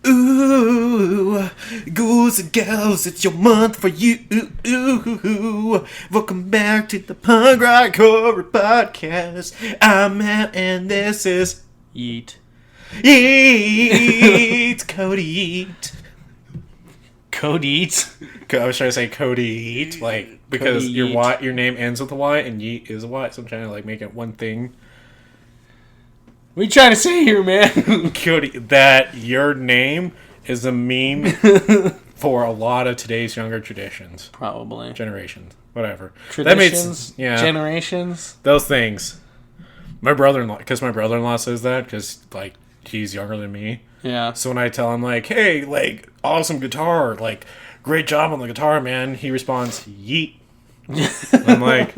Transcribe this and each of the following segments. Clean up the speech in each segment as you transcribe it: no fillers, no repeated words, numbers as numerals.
Ooh, ghouls and gals, it's your month for you. Welcome back to the Punk Rock Horror Podcast. I'm Matt, and this is Yeet. Yeet. Cody Yeet. Cody Yeet. I was trying to say Cody Yeet, like because Cody your Yeet. Y, your name ends with a Y, and Yeet is a Y, so I'm trying to like make it one thing. What are you trying to say here, man? Cody, that your name is a meme for a lot of today's younger generations, whatever. Traditions? Yeah, Generations? those things. My brother-in-law says that because like he's younger than me. Yeah. So when I tell him like, "Hey, like awesome guitar, like great job on the guitar, man," he responds, "Yeet." I'm like,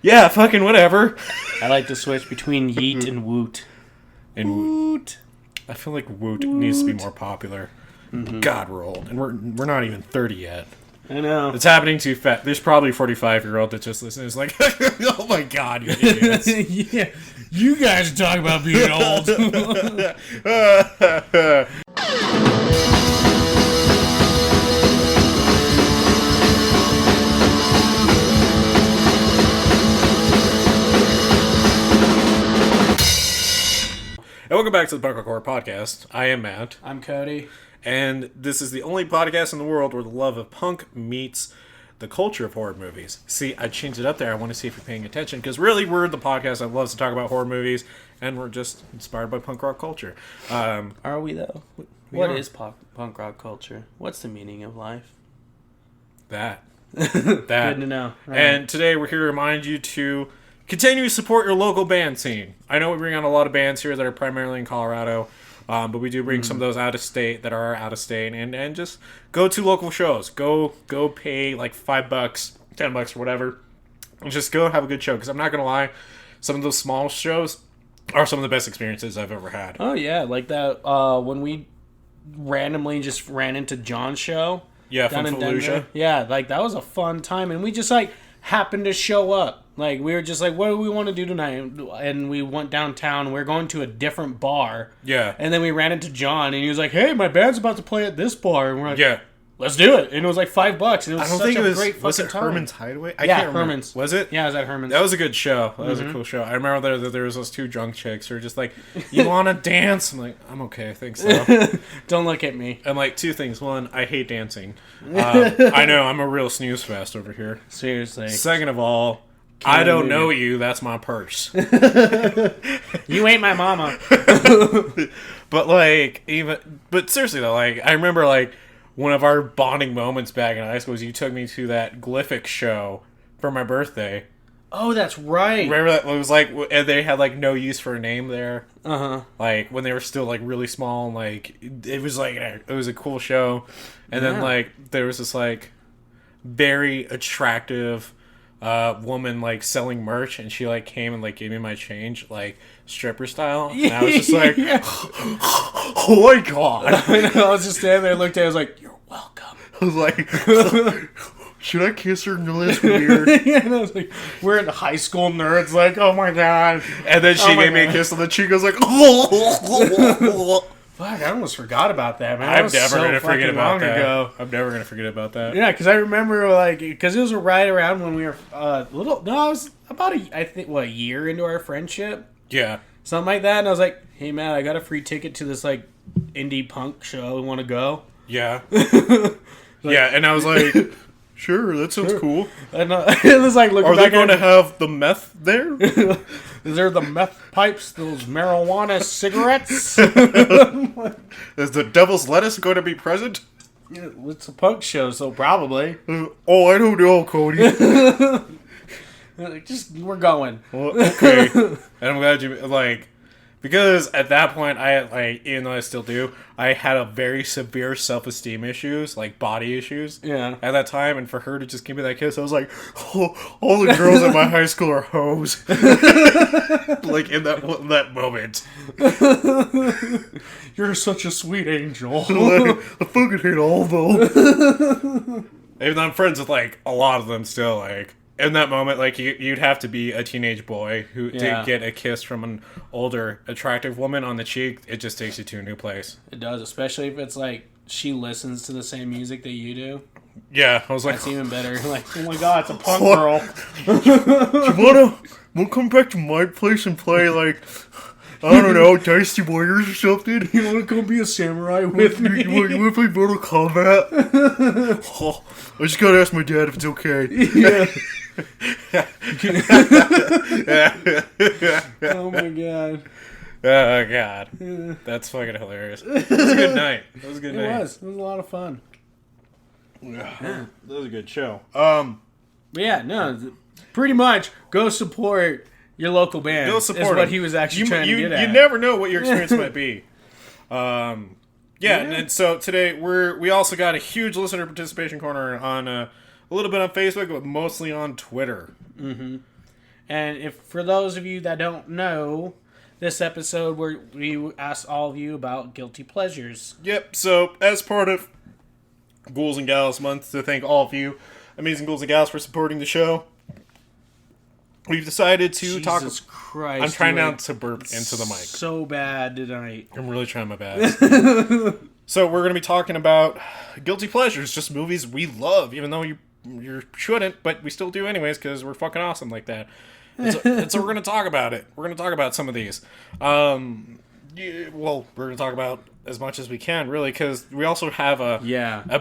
yeah, fucking whatever. I like to switch between Yeet and Woot. And Woot. I feel like Woot needs to be more popular. Mm-hmm. God, we're old. And we're not even 30 yet. I know. It's happening too fast. There's probably a 45-year-old that just listens. It's like, oh my god, you idiots. Yeah. You guys talk about being old. And welcome back to the Punk Rock Horror Podcast. I am Matt. I'm Cody. And this is the only podcast in the world where the love of punk meets the culture of horror movies. See, I changed it up there. I want to see if you're paying attention. Because really, we're the podcast that loves to talk about horror movies. And we're just inspired by punk rock culture. Are we, though? What is punk rock culture? What's the meaning of life? That. Good to know. Right. And today we're here to remind you to continue to support your local band scene. I know we bring on a lot of bands here that are primarily in Colorado. But we do bring some of those out of state that are out of state, and just go to local shows. Go pay like $5, $10 or whatever, and just go have a good show. Because I'm not gonna lie, some of those small shows are some of the best experiences I've ever had. Oh yeah, like that when we randomly just ran into John's show. Yeah, down from in Fallujah. Denver. Yeah, like that was a fun time, and we just like happened to show up. Like, we were just like, what do we want to do tonight? And we went downtown. We were going to a different bar. Yeah. And then we ran into John, and he was like, hey, my band's about to play at this bar. And we're like, Yeah. let's do it. And it was like $5. And it was I don't such think a it was. great fucking Was it time. Herman's Hideaway? I Yeah, can't remember. Herman's. Was it? Yeah, it was at Herman's. That was a good show. That was a cool show. I remember that there was those two drunk chicks who were just like, you want to dance? I'm like, I'm okay, I think so. Don't look at me. And like two things. One, I hate dancing. I know, I'm a real snooze fest over here. Seriously. Second of all, I don't know you. That's my purse. You ain't my mama. But seriously though, like I remember like one of our bonding moments back in high school was you took me to that Glyphic show for my birthday. Oh, that's right. Remember that? It was like, and they had like no use for a name there. Uh-huh. Like when they were still like really small, and like it was like it was a cool show. And then like there was this like very attractive woman like selling merch, and she like came and like gave me my change like stripper style. And I was just like, oh my god! I was just standing there, looked at it, I was like, you're welcome. I was like, should I kiss her? No, that's weird. Yeah, and I was like, we're in high school nerds, like, oh my god. And then she gave me a kiss on the cheek. I was like, oh. Fuck, I almost forgot about that, man. I'm never gonna forget about that. I'm never gonna forget about that. Yeah, because I remember, like, because it was right around when we were little. No, it was about a year into our friendship. Yeah, something like that. And I was like, hey, man, I got a free ticket to this like indie punk show. Want to go? Yeah, yeah. And I was like, sure, that sounds cool. And it was like, looking are back, they going to have the meth there? Is there the meth pipes, those marijuana cigarettes? Is the devil's lettuce going to be present? Yeah, it's a punk show, so probably. Oh, I don't know, Cody. Just, we're going. Well, okay. And I'm glad you, like, because at that point, I had, like, even though I still do, I had a very severe self-esteem issues, like body issues. Yeah. At that time, and for her to just give me that kiss, I was like, oh, all the girls at my high school are hoes. Like, in that moment. You're such a sweet angel. Like, I fucking hate all of them. Even though I'm friends with, like, a lot of them still, like, in that moment, like, you'd have to be a teenage boy who Yeah. to get a kiss from an older, attractive woman on the cheek. It just takes you to a new place. It does, especially if it's like she listens to the same music that you do. Yeah, I was like, That's even better. Like, oh my god, it's a punk girl. wanna come back to my place and play, like, I don't know, Dicey Warriors or something? You want to come be a samurai with me? You want to play Mortal Kombat? Oh, I just gotta ask my dad if it's okay. Yeah. Oh my god. Oh god, that's fucking hilarious. It was a good night. It was a good night. It was a lot of fun. Yeah. That was a good show. But yeah, no, pretty much go support your local band. Go support is what them. he was actually trying to get at. You never know what your experience might be. And so today we also got a huge listener participation corner on a little bit on Facebook, but mostly on Twitter. Mm-hmm. And if for those of you that don't know, this episode where we asked all of you about guilty pleasures. Yep. So as part of Ghouls and Gals Month, to thank all of you, amazing ghouls and gals, for supporting the show, we've decided to talk. Jesus Christ! I'm trying not to burp into the mic. So bad tonight. I'm really trying my best. So we're going to be talking about guilty pleasures, just movies we love, even though you shouldn't, but we still do anyways because we're fucking awesome like that. And so we're going to talk about it. We're going to talk about some of these. We're going to talk about as much as we can, really, because we also have a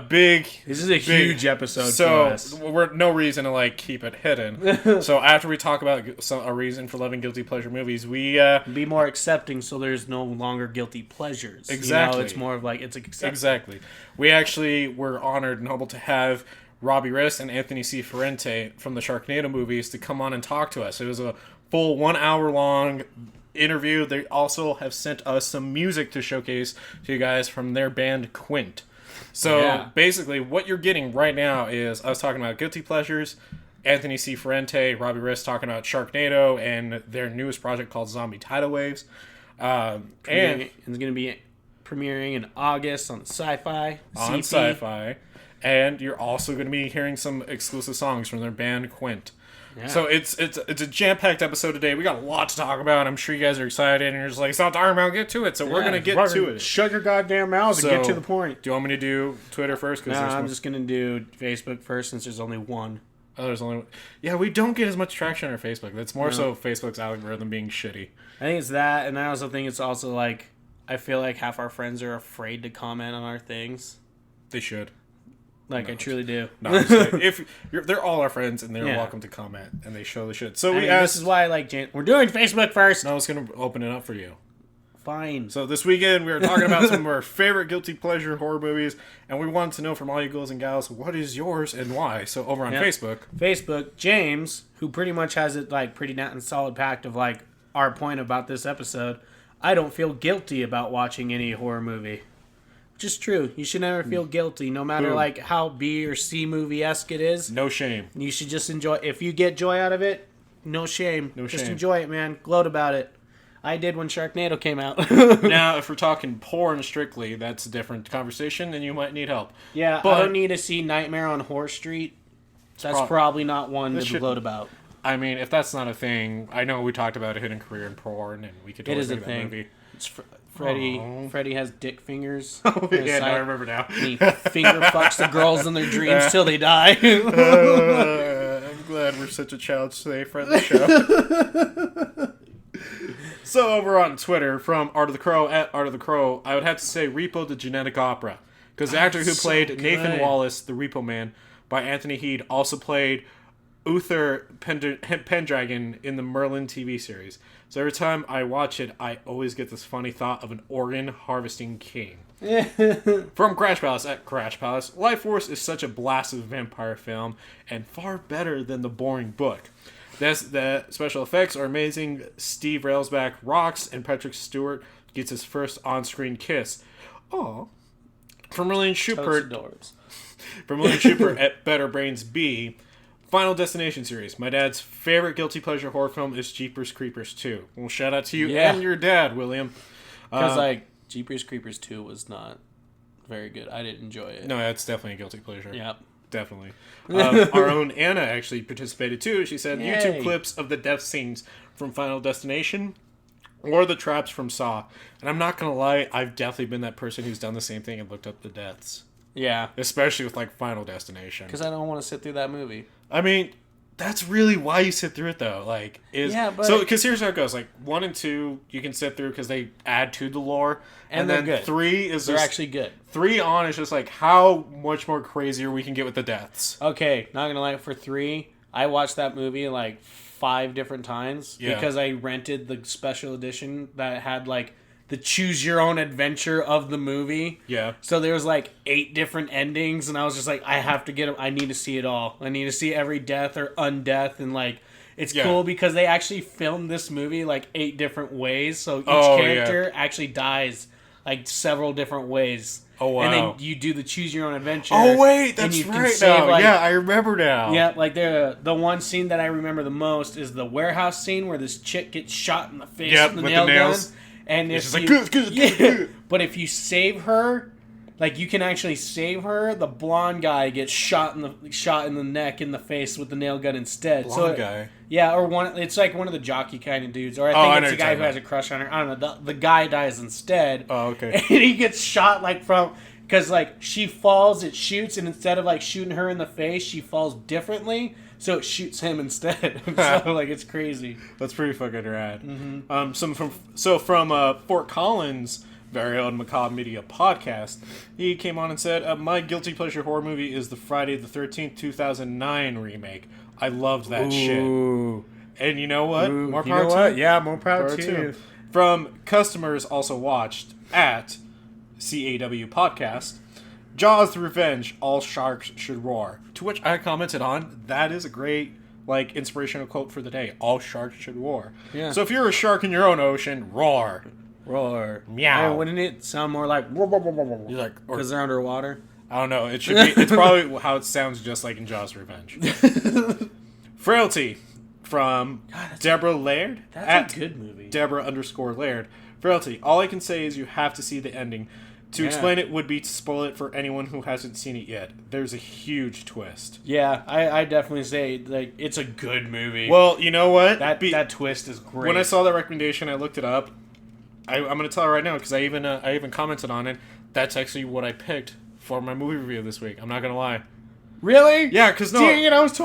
big. This is a huge episode so for us. We're no reason to like keep it hidden. So after we talk about a reason for loving guilty pleasure movies, we be more accepting, so there's no longer guilty pleasures. Exactly. It's more of like it's accepting. Exactly. We actually were honored and humbled to have Robbie Rist and Anthony C. Ferrante from the Sharknado movies to come on and talk to us. It was a full 1 hour long interview. They also have sent us some music to showcase to you guys from their band Quint. So basically what you're getting right now is us talking about guilty pleasures, Anthony C. Ferrante, Robbie Rist talking about Sharknado and their newest project called Zombie Tidal Waves. And it's going to be premiering in August on Sci-Fi. On CP. Sci-Fi. And you're also going to be hearing some exclusive songs from their band Quint. Yeah. So it's a jam-packed episode today. We got a lot to talk about. I'm sure you guys are excited, and you're just like, stop talking about, get to it. So we're going to get to it. Shut your goddamn mouths and get to the point. Do you want me to do Twitter first? No, I'm just going to do Facebook first since there's only one. Oh, there's only one. Yeah, we don't get as much traction on our Facebook. That's more so Facebook's algorithm being shitty. I think it's that, and I also think it's also like, I feel like half our friends are afraid to comment on our things. They should. Like, I truly do. No, they're all our friends, and they're welcome to comment, and they surely should. So this is why I like we're doing Facebook first. No, I was going to open it up for you. Fine. So this weekend, we were talking about some of our favorite guilty pleasure horror movies, and we wanted to know from all you girls and gals, what is yours and why? So over on Facebook, James, who pretty much has it like pretty down and solid packed of like our point about this episode, I don't feel guilty about watching any horror movie. Which is true. You should never feel guilty, no matter like how B or C movie-esque it is. No shame. You should just enjoy. If you get joy out of it, no shame. Just enjoy it, man. Gloat about it. I did when Sharknado came out. Now, if we're talking porn strictly, that's a different conversation, and you might need help. Yeah, but I don't need to see Nightmare on Horse Street. That's probably not one to gloat about. I mean, if that's not a thing, I know we talked about a hidden career in porn, and we could totally look at that movie. It's Freddy has dick fingers. Oh, yeah, no, I remember now. And he finger fucks the girls in their dreams till they die. I'm glad we're such a child-safe friendly show. So over on Twitter, from Art of the Crow, at Art of the Crow, I would have to say Repo the Genetic Opera. Because the actor who played Nathan Wallace, the Repo Man, by Anthony Heed, also played Uther Pendragon in the Merlin TV series. So every time I watch it, I always get this funny thought of an organ harvesting king. From Crash Palace at Crash Palace, Life Force is such a blast of a vampire film, and far better than the boring book. The special effects are amazing. Steve Railsback rocks, and Patrick Stewart gets his first on-screen kiss. Aww. From Lillian Schubert at Better Brains B, Final Destination series. My dad's favorite guilty pleasure horror film is Jeepers Creepers 2. Well, shout out to you and your dad, William. Because, Jeepers Creepers 2 was not very good. I didn't enjoy it. No, that's definitely a guilty pleasure. Yep. Definitely. Our own Anna actually participated too. She said, Yay. YouTube clips of the death scenes from Final Destination or the traps from Saw. And I'm not going to lie, I've definitely been that person who's done the same thing and looked up the deaths. Yeah. Especially with, like, Final Destination. Because I don't want to sit through that movie. I mean, that's really why you sit through it, though. Like, so, because here's how it goes. Like, 1 and 2, you can sit through because they add to the lore. And then good. 3 is They're just... actually good. 3 on is just, like, how much more crazier we can get with the deaths. Okay, not gonna lie, for 3, I watched that movie, like, 5 different times. Yeah. Because I rented the special edition that had, like, the choose your own adventure of the movie. Yeah. So there was like 8 different endings, and I was just like, I have to get them. I need to see it all. I need to see every death or undeath, and like, it's cool because they actually filmed this movie like 8 different ways. So each character actually dies like several different ways. Oh wow! And then you do the choose your own adventure. Oh wait, that's and you right. can save, like, yeah, I remember now. Yeah, like the one scene that I remember the most is the warehouse scene where this chick gets shot in the face with the nail gun. And if she's you, like, good. But if you save her, like, you can actually save her. The blonde guy gets shot in the neck, in the face with the nail gun instead. Blonde guy. Yeah, or one. It's like one of the jockey kind of dudes, or I think it's the guy who has a crush on her. I don't know. The guy dies instead. Oh, okay. And he gets shot like from. Because, like, she falls, it shoots, and instead of, like, shooting her in the face, she falls differently, so it shoots him instead. So, like, it's crazy. That's pretty fucking rad. Mm-hmm. From Fort Collins' very own Macabre Media podcast, he came on and said, my guilty pleasure horror movie is the Friday the 13th, 2009 remake. I loved that shit. And you know what? More power to you. Yeah, more power to you. From customers also watched at CAW podcast, Jaws the Revenge, all sharks should roar. To which I commented on, that is a great, like, inspirational quote for the day. All sharks should roar. Yeah. So if you're a shark in your own ocean, roar. Roar. Meow. Hey, wouldn't it sound more like... You're like... Because they're underwater? I don't know. It should be... It's probably how it sounds just like in Jaws Revenge. Frailty from Deborah Laird. That's a good movie. Deborah_Laird. Frailty. All I can say is you have to see the ending. To explain it would be to spoil it for anyone who hasn't seen it yet. There's a huge twist. Yeah, I definitely say, like, it's a good movie. Well, you know what? That twist is great. When I saw that recommendation, I looked it up. I'm going to tell her right now, because I even commented on it. That's actually what I picked for my movie review this week. I'm not going to lie. Really? Yeah, because no... Dang it, I was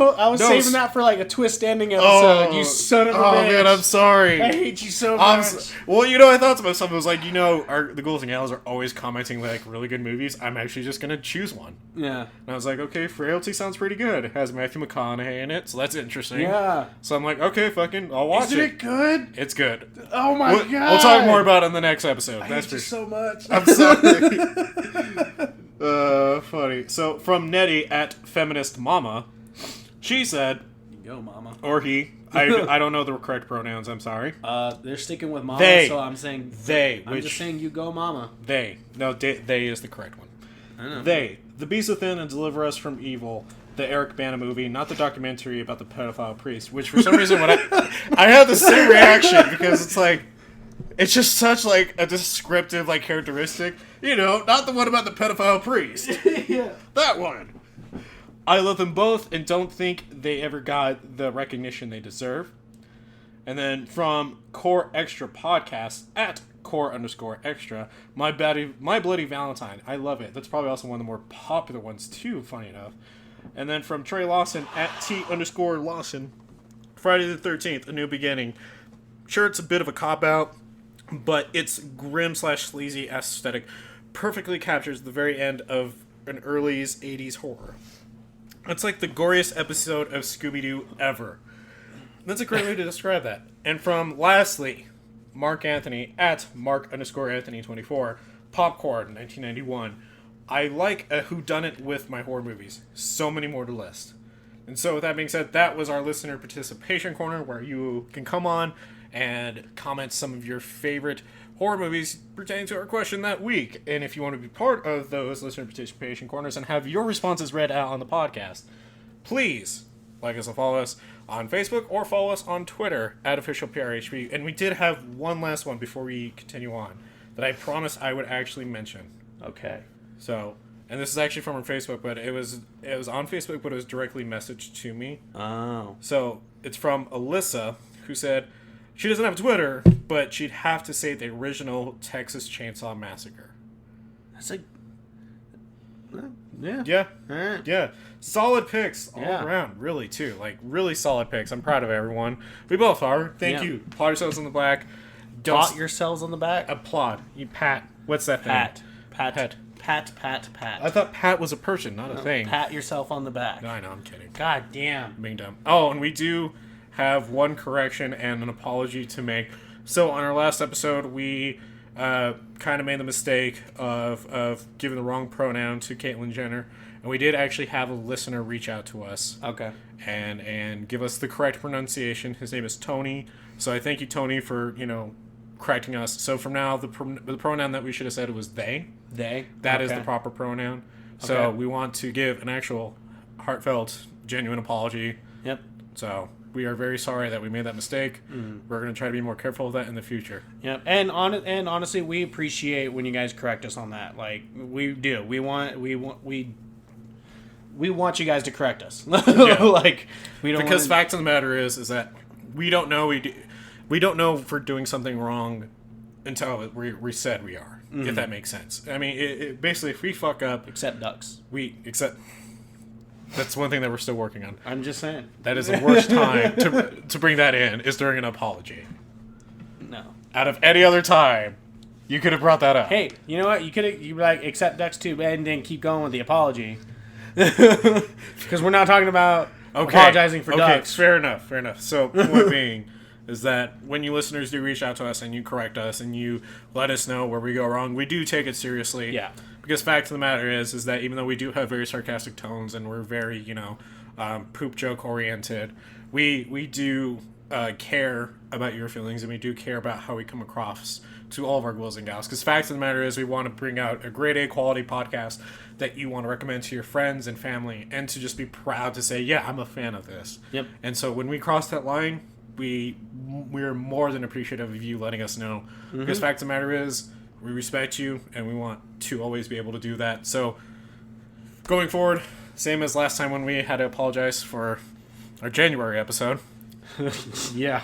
saving that for, like, a twist ending episode, you son of a bitch. Oh, man, I'm sorry. I hate you so much. Well, you know, I thought to myself, I was like, you know, the Ghouls and Gals are always commenting, like, really good movies. I'm actually just going to choose one. Yeah. And I was like, okay, Frailty sounds pretty good. It has Matthew McConaughey in it, so that's interesting. Yeah. So I'm like, okay, fucking, I'll watch it. Isn't it good? It's good. Oh, my God. We'll talk more about it in the next episode. I hate you so much. I'm sorry. Funny. So, from Nettie at Feminist Mama, she said... Go, Mama. Or he. I don't know the correct pronouns, I'm sorry. They're sticking with Mama, they. So I'm saying... They. I'm just saying you go, Mama. They. No, they is the correct one. I know. They. The Beast Within and Deliver Us from Evil. The Eric Bana movie, not the documentary about the pedophile priest. Which, for some reason, when I had the same reaction, because it's like... It's just such, like, a descriptive, like, characteristic. You know, not the one about the pedophile priest. Yeah. That one. I love them both and don't think they ever got the recognition they deserve. And then from Core Extra Podcast, at Core_Extra, My Bloody Valentine. I love it. That's probably also one of the more popular ones, too, funny enough. And then from Trey Lawson, at T_Lawson, Friday the 13th, A New Beginning. Sure, it's a bit of a cop-out, but its grim/sleazy aesthetic perfectly captures the very end of an early 80s horror. It's like the goriest episode of Scooby-Doo ever. That's a great way to describe that. And from, lastly, Mark Anthony, at Mark_Anthony24, Popcorn, 1991. I like a whodunit with my horror movies. So many more to list. And so with that being said, that was our listener participation corner, where you can come on and comment some of your favorite horror movies pertaining to our question that week. And if you want to be part of those listener participation corners and have your responses read out on the podcast, please like us and follow us on Facebook or follow us on Twitter at officialprhb. And we did have one last one before we continue on that I promised I would actually mention. Okay. So And this is actually from her Facebook, but it was on Facebook, but it was directly messaged to me. Oh. So it's from Alyssa, who said she doesn't have Twitter, but she'd have to say the original Texas Chainsaw Massacre. That's like... Yeah. Yeah. All right. Yeah. Solid picks all around, really, too. Like, really solid picks. I'm proud of everyone. We both are. Thank you. Applaud yourselves on the back. Pat yourselves on the back? Applaud. You pat. What's that thing? Pat. I thought pat was a person, not a thing. Pat yourself on the back. No, I know, I'm kidding. God damn. Being dumb. Oh, and we do have one correction and an apology to make. So on our last episode, we kind of made the mistake of giving the wrong pronoun to Caitlyn Jenner, and we did actually have a listener reach out to us. Okay. And give us the correct pronunciation. His name is Tony. So I thank you, Tony, for correcting us. So from now, the pronoun that we should have said was they. They. That is the proper pronoun. So we want to give an actual heartfelt, genuine apology. Yep. So we are very sorry that we made that mistake. We're going to try to be more careful of that in the future. Yep. And honestly, we appreciate when you guys correct us on that. Like, we do. We want you guys to correct us. Like, we don't. Because fact of the matter is that we don't know we don't know if we're doing something wrong until we said we are. If that makes sense. I mean, it basically, if we fuck up, Except ducks. That's one thing that we're still working on. I'm just saying. That is the worst time to bring that in, is during an apology. No. Out of any other time, you could have brought that up. Hey, you know what? You'd be like, except ducks too, and then keep going with the apology. Because we're not talking about apologizing for ducks. Fair enough. So, point being is that when you listeners do reach out to us and you correct us and you let us know where we go wrong, we do take it seriously. Yeah. Because fact of the matter is that even though we do have very sarcastic tones and we're very, poop joke oriented, we do care about your feelings, and we do care about how we come across to all of our ghouls and gals. Because fact of the matter is, we want to bring out a grade A quality podcast that you want to recommend to your friends and family, and to just be proud to say, yeah, I'm a fan of this. Yep. And so when we cross that line, we're more than appreciative of you letting us know. Because fact of the matter is, we respect you, and we want to always be able to do that. So going forward, same as last time when we had to apologize for our January episode. Yeah.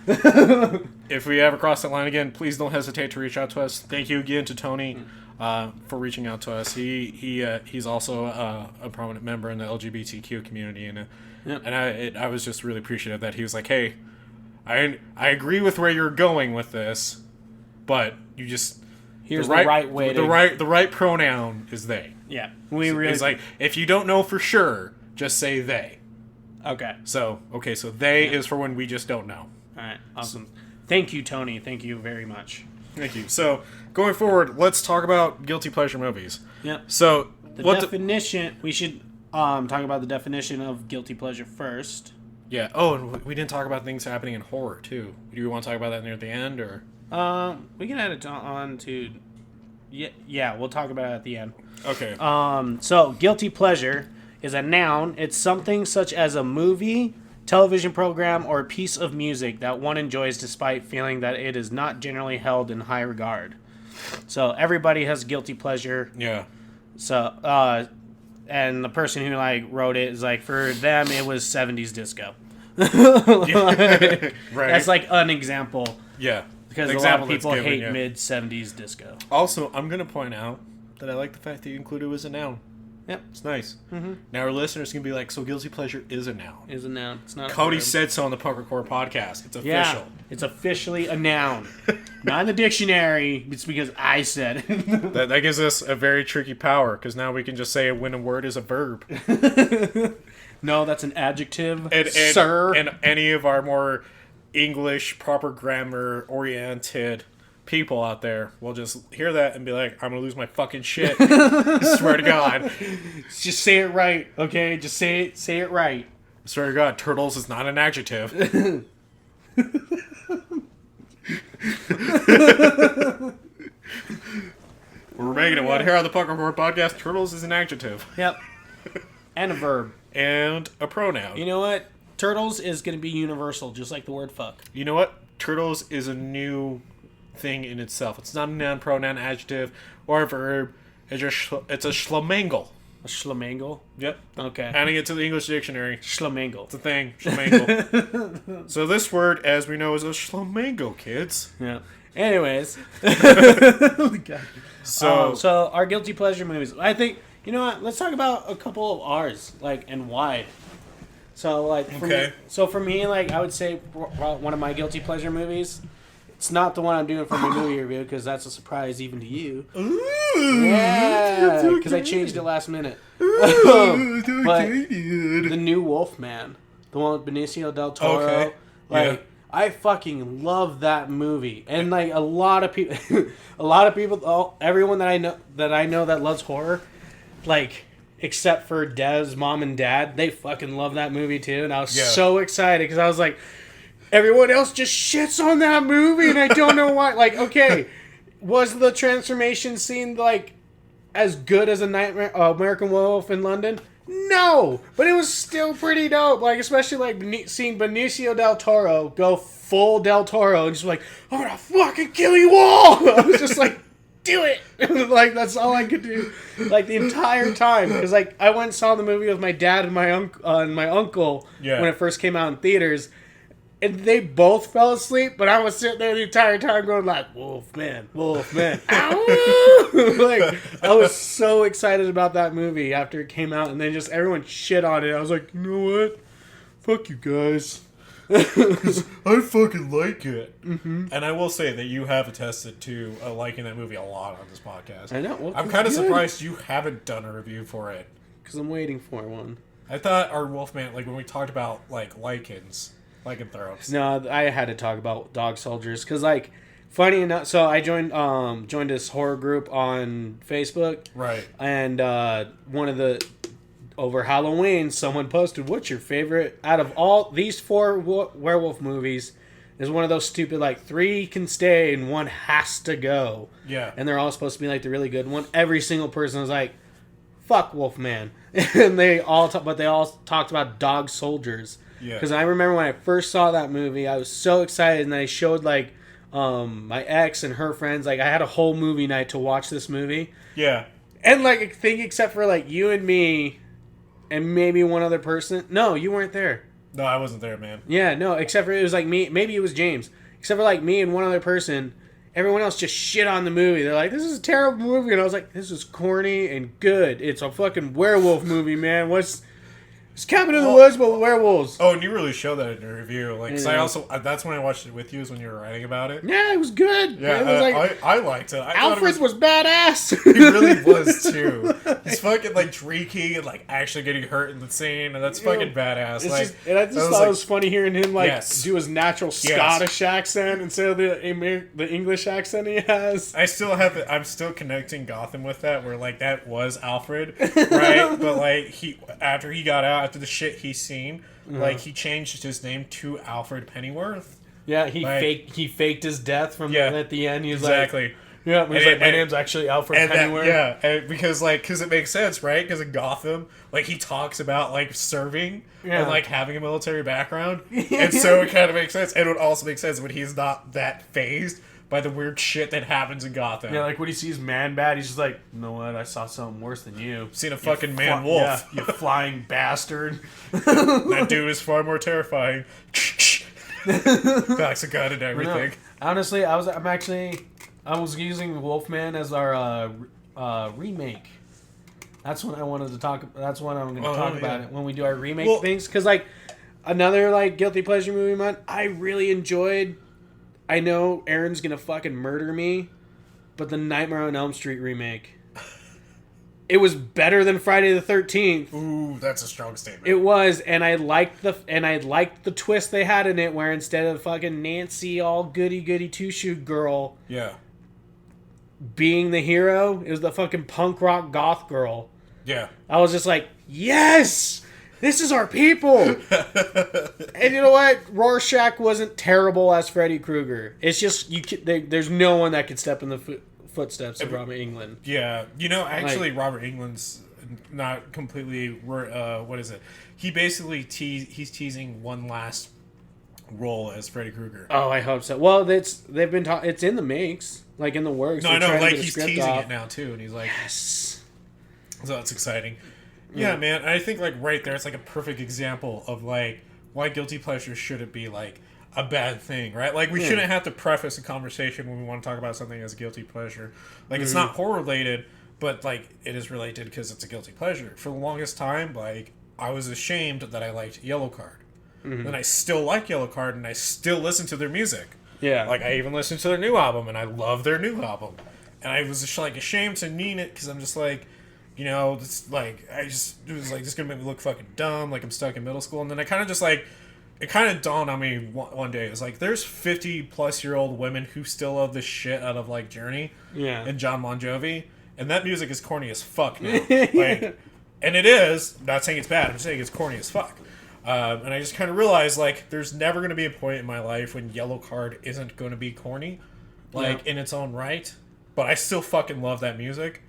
If we ever cross that line again, please don't hesitate to reach out to us. Thank you again to Tony for reaching out to us. He's also a prominent member in the LGBTQ community, and I was just really appreciative that he was like, "Hey, I agree with where you're going with this, but you just here's the right way. The right pronoun is they." Yeah, it's like, if you don't know for sure, just say they. Okay. So they is for when we just don't know. All right. Awesome. Thank you, Tony. Thank you very much. Thank you. So, going forward, let's talk about guilty pleasure movies. Yep. So, the definition, we should talk about the definition of guilty pleasure first. Yeah. Oh, and we didn't talk about things happening in horror, too. Do you want to talk about that near the end, or? We can add it on to... Yeah, we'll talk about it at the end. Okay. So, guilty pleasure is a noun. It's something such as a movie, television program, or a piece of music that one enjoys despite feeling that it is not generally held in high regard. So everybody has guilty pleasure. Yeah. So, and the person who wrote it is for them it was 70s disco. Right. That's an example. Yeah. Because a lot of people hate mid 70s disco. Also, I'm gonna point out that I like the fact that you included it as a noun. Yep. It's nice. Mm-hmm. Now our listeners can be like, so guilty pleasure is a noun. Is a noun. It's not. Cody said so on the Punk Rock Horror Podcast. It's official. Yeah, it's officially a noun. Not in the dictionary. It's because I said it. that gives us a very tricky power, because now we can just say when a word is a verb. No, that's an adjective, sir. And any of our more English, proper grammar oriented people out there will just hear that and be like, I'm gonna lose my fucking shit. I swear to God. Just say it right, okay? Just say it right. I swear to God, turtles is not an adjective. We're making it one here on the Punk Rock Horror Podcast. Turtles is an adjective. Yep. And a verb. And a pronoun. You know what? Turtles is gonna be universal, just like the word fuck. You know what? Turtles is a new thing in itself. It's not a noun, pronoun, adjective, or a verb. It's a schlemangle. A schlemangle? Yep. Okay. Adding it to the English dictionary. Schlemangle. It's a thing. Schlemangle. So this word, as we know, is a schlemangle, kids. Yeah. Anyways. So our guilty pleasure movies. I think, you know what? Let's talk about a couple of ours, like, and why. So, like, for me, like, I would say one of my guilty pleasure movies. It's not the one I'm doing for my movie review because that's a surprise even to you. Ooh, yeah, because I changed it last minute. But the new Wolfman, the one with Benicio del Toro, okay. like I fucking love that movie, and like a lot of people, everyone that I know that loves horror, like except for Dev's mom and dad, they fucking love that movie too, and I was so excited because I was like. Everyone else just shits on that movie, and I don't know why. Like, okay, was the transformation scene, like, as good as a Nightmare American Werewolf in London? No! But it was still pretty dope. Like, especially, like, seeing Benicio del Toro go full Del Toro and just like, I'm gonna fucking kill you all! I was just like, do it! Like, that's all I could do. Like, the entire time. Because, like, I went and saw the movie with my dad and my uncle when it first came out in theaters. And they both fell asleep, but I was sitting there the entire time going like, Wolfman, Wolfman, ow! Like, I was so excited about that movie after it came out, and then just everyone shit on it. I was like, you know what? Fuck you guys. I fucking like it. Mm-hmm. And I will say that you have attested to liking that movie a lot on this podcast. I know. Well, I'm kind of surprised you haven't done a review for it. Because I'm waiting for one. I thought our Wolfman, like when we talked about like lycanthropes. No, I had to talk about dog soldiers because, like, funny enough, so I joined this horror group on Facebook, right? And over Halloween, someone posted, "What's your favorite out of all these 4 werewolf movies?" Is one of those stupid like 3 can stay and 1 has to go. Yeah, and they're all supposed to be like the really good one. Every single person was like, "Fuck Wolfman," and they all talked about Dog Soldiers. Yeah. Because I remember when I first saw that movie, I was so excited, and I showed like my ex and her friends. Like I had a whole movie night to watch this movie. Yeah. And like I think except for like you and me, and maybe one other person. No, you weren't there. No, I wasn't there, man. Yeah, no. Except for it was like me. Maybe it was James. Except for like me and one other person. Everyone else just shit on the movie. They're like, "This is a terrible movie," and I was like, "This is corny and good. It's a fucking werewolf movie, man. It's Cabin in the Woods, but with werewolves." Oh, and you really showed that in your review. Like, cause I also that's when I watched it with you, is when you were writing about it. Yeah, it was good. Yeah, it was like, I liked it. Alfred was badass. He really was too. He's fucking like shrieking and like actually getting hurt in the scene, and that's fucking badass. And I just thought it was funny hearing him like do his natural Scottish accent instead of the English accent he has. I'm still connecting Gotham with that, where like that was Alfred, right? But like after he got out. After the shit he's seen, like he changed his name to Alfred Pennyworth. Yeah, he faked his death from at the end. He was exactly. Like, yeah, he's like, my name's actually Alfred Pennyworth. Because it makes sense, right? Because in Gotham, like he talks about like serving and like having a military background, and so it kind of makes sense. And it would also make sense when he's not that phased by the weird shit that happens in Gotham. Yeah, like when he sees Man-Bat, he's just like, you know what, I saw something worse than you. Seen a fucking man-wolf. Yeah, you flying bastard. That dude is far more terrifying. Backs a gun and everything. Honestly, I was using Wolfman as our remake. That's what I wanted to talk. That's what I'm going to talk about it when we do our remake things. Because like another like guilty pleasure movie month, I really enjoyed. I know Aaron's gonna fucking murder me, but the Nightmare on Elm Street remake. It was better than Friday the 13th. Ooh, that's a strong statement. It was, and I liked the twist they had in it, where instead of fucking Nancy, all goody two-shoe girl, being the hero, it was the fucking punk rock goth girl. Yeah, I was just like, yes. This is our people! And you know what? Rorschach wasn't terrible as Freddy Krueger. It's just, there's no one that could step in the footsteps of Robert Englund. Yeah. You know, actually, Robert Englund's not completely... what is it? He basically he's teasing one last role as Freddy Krueger. Oh, I hope so. Well, it's in the makes, like in the works. No, I know, like he's teasing it now too, and he's like, yes. So that's exciting. Yeah, man. I think like right there, it's like a perfect example of like why guilty pleasure shouldn't be like a bad thing, right? Like we shouldn't have to preface a conversation when we want to talk about something as a guilty pleasure. Like it's not horror related, but like it is related because it's a guilty pleasure. For the longest time, like I was ashamed that I liked Yellowcard. And I still like Yellowcard, and I still listen to their music. Yeah. Like, I even listened to their new album, and I love their new album. And I was just, like, ashamed to mean it, because I'm just like, you know, this, like, it was like, this is going to make me look fucking dumb, like I'm stuck in middle school. And then I kind of just, like, it kind of dawned on me one day. It's like, there's 50-plus-year-old women who still love the shit out of, like, Journey and John Bon Jovi. And that music is corny as fuck now. Like, and it is. I'm not saying it's bad. I'm saying it's corny as fuck. And I just kind of realized, like, there's never going to be a point in my life when Yellowcard isn't going to be corny, like, in its own right. But I still fucking love that music.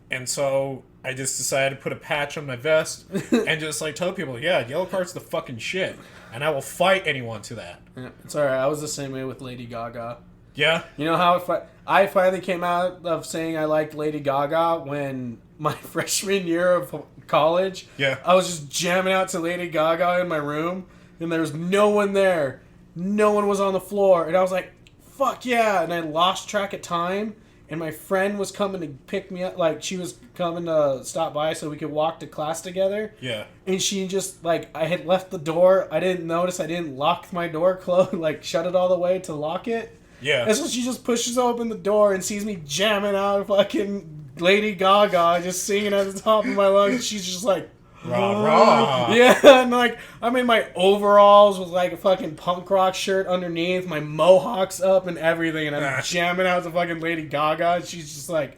And so I just decided to put a patch on my vest and just, like, tell people, yeah, Yellowcard's the fucking shit. And I will fight anyone to that. Yeah, it's alright. I was the same way with Lady Gaga. Yeah? You know how I finally came out of saying I liked Lady Gaga when my freshman year of college. Yeah. I was just jamming out to Lady Gaga in my room, and there was no one there. No one was on the floor, and I was like, fuck yeah. And I lost track of time, and my friend was coming to pick me up. Like, she was coming to stop by so we could walk to class together. Yeah. And she just, like, I had left the door. I didn't notice I didn't lock my door closed, like, shut it all the way to lock it. Yeah. And so she just pushes open the door and sees me jamming out fucking Lady Gaga, just singing at the top of my lungs. She's just like, rah, rah. Yeah, and like, I'm in my overalls with like a fucking punk rock shirt underneath, my mohawks up and everything, and I'm jamming out to fucking Lady Gaga, and she's just like,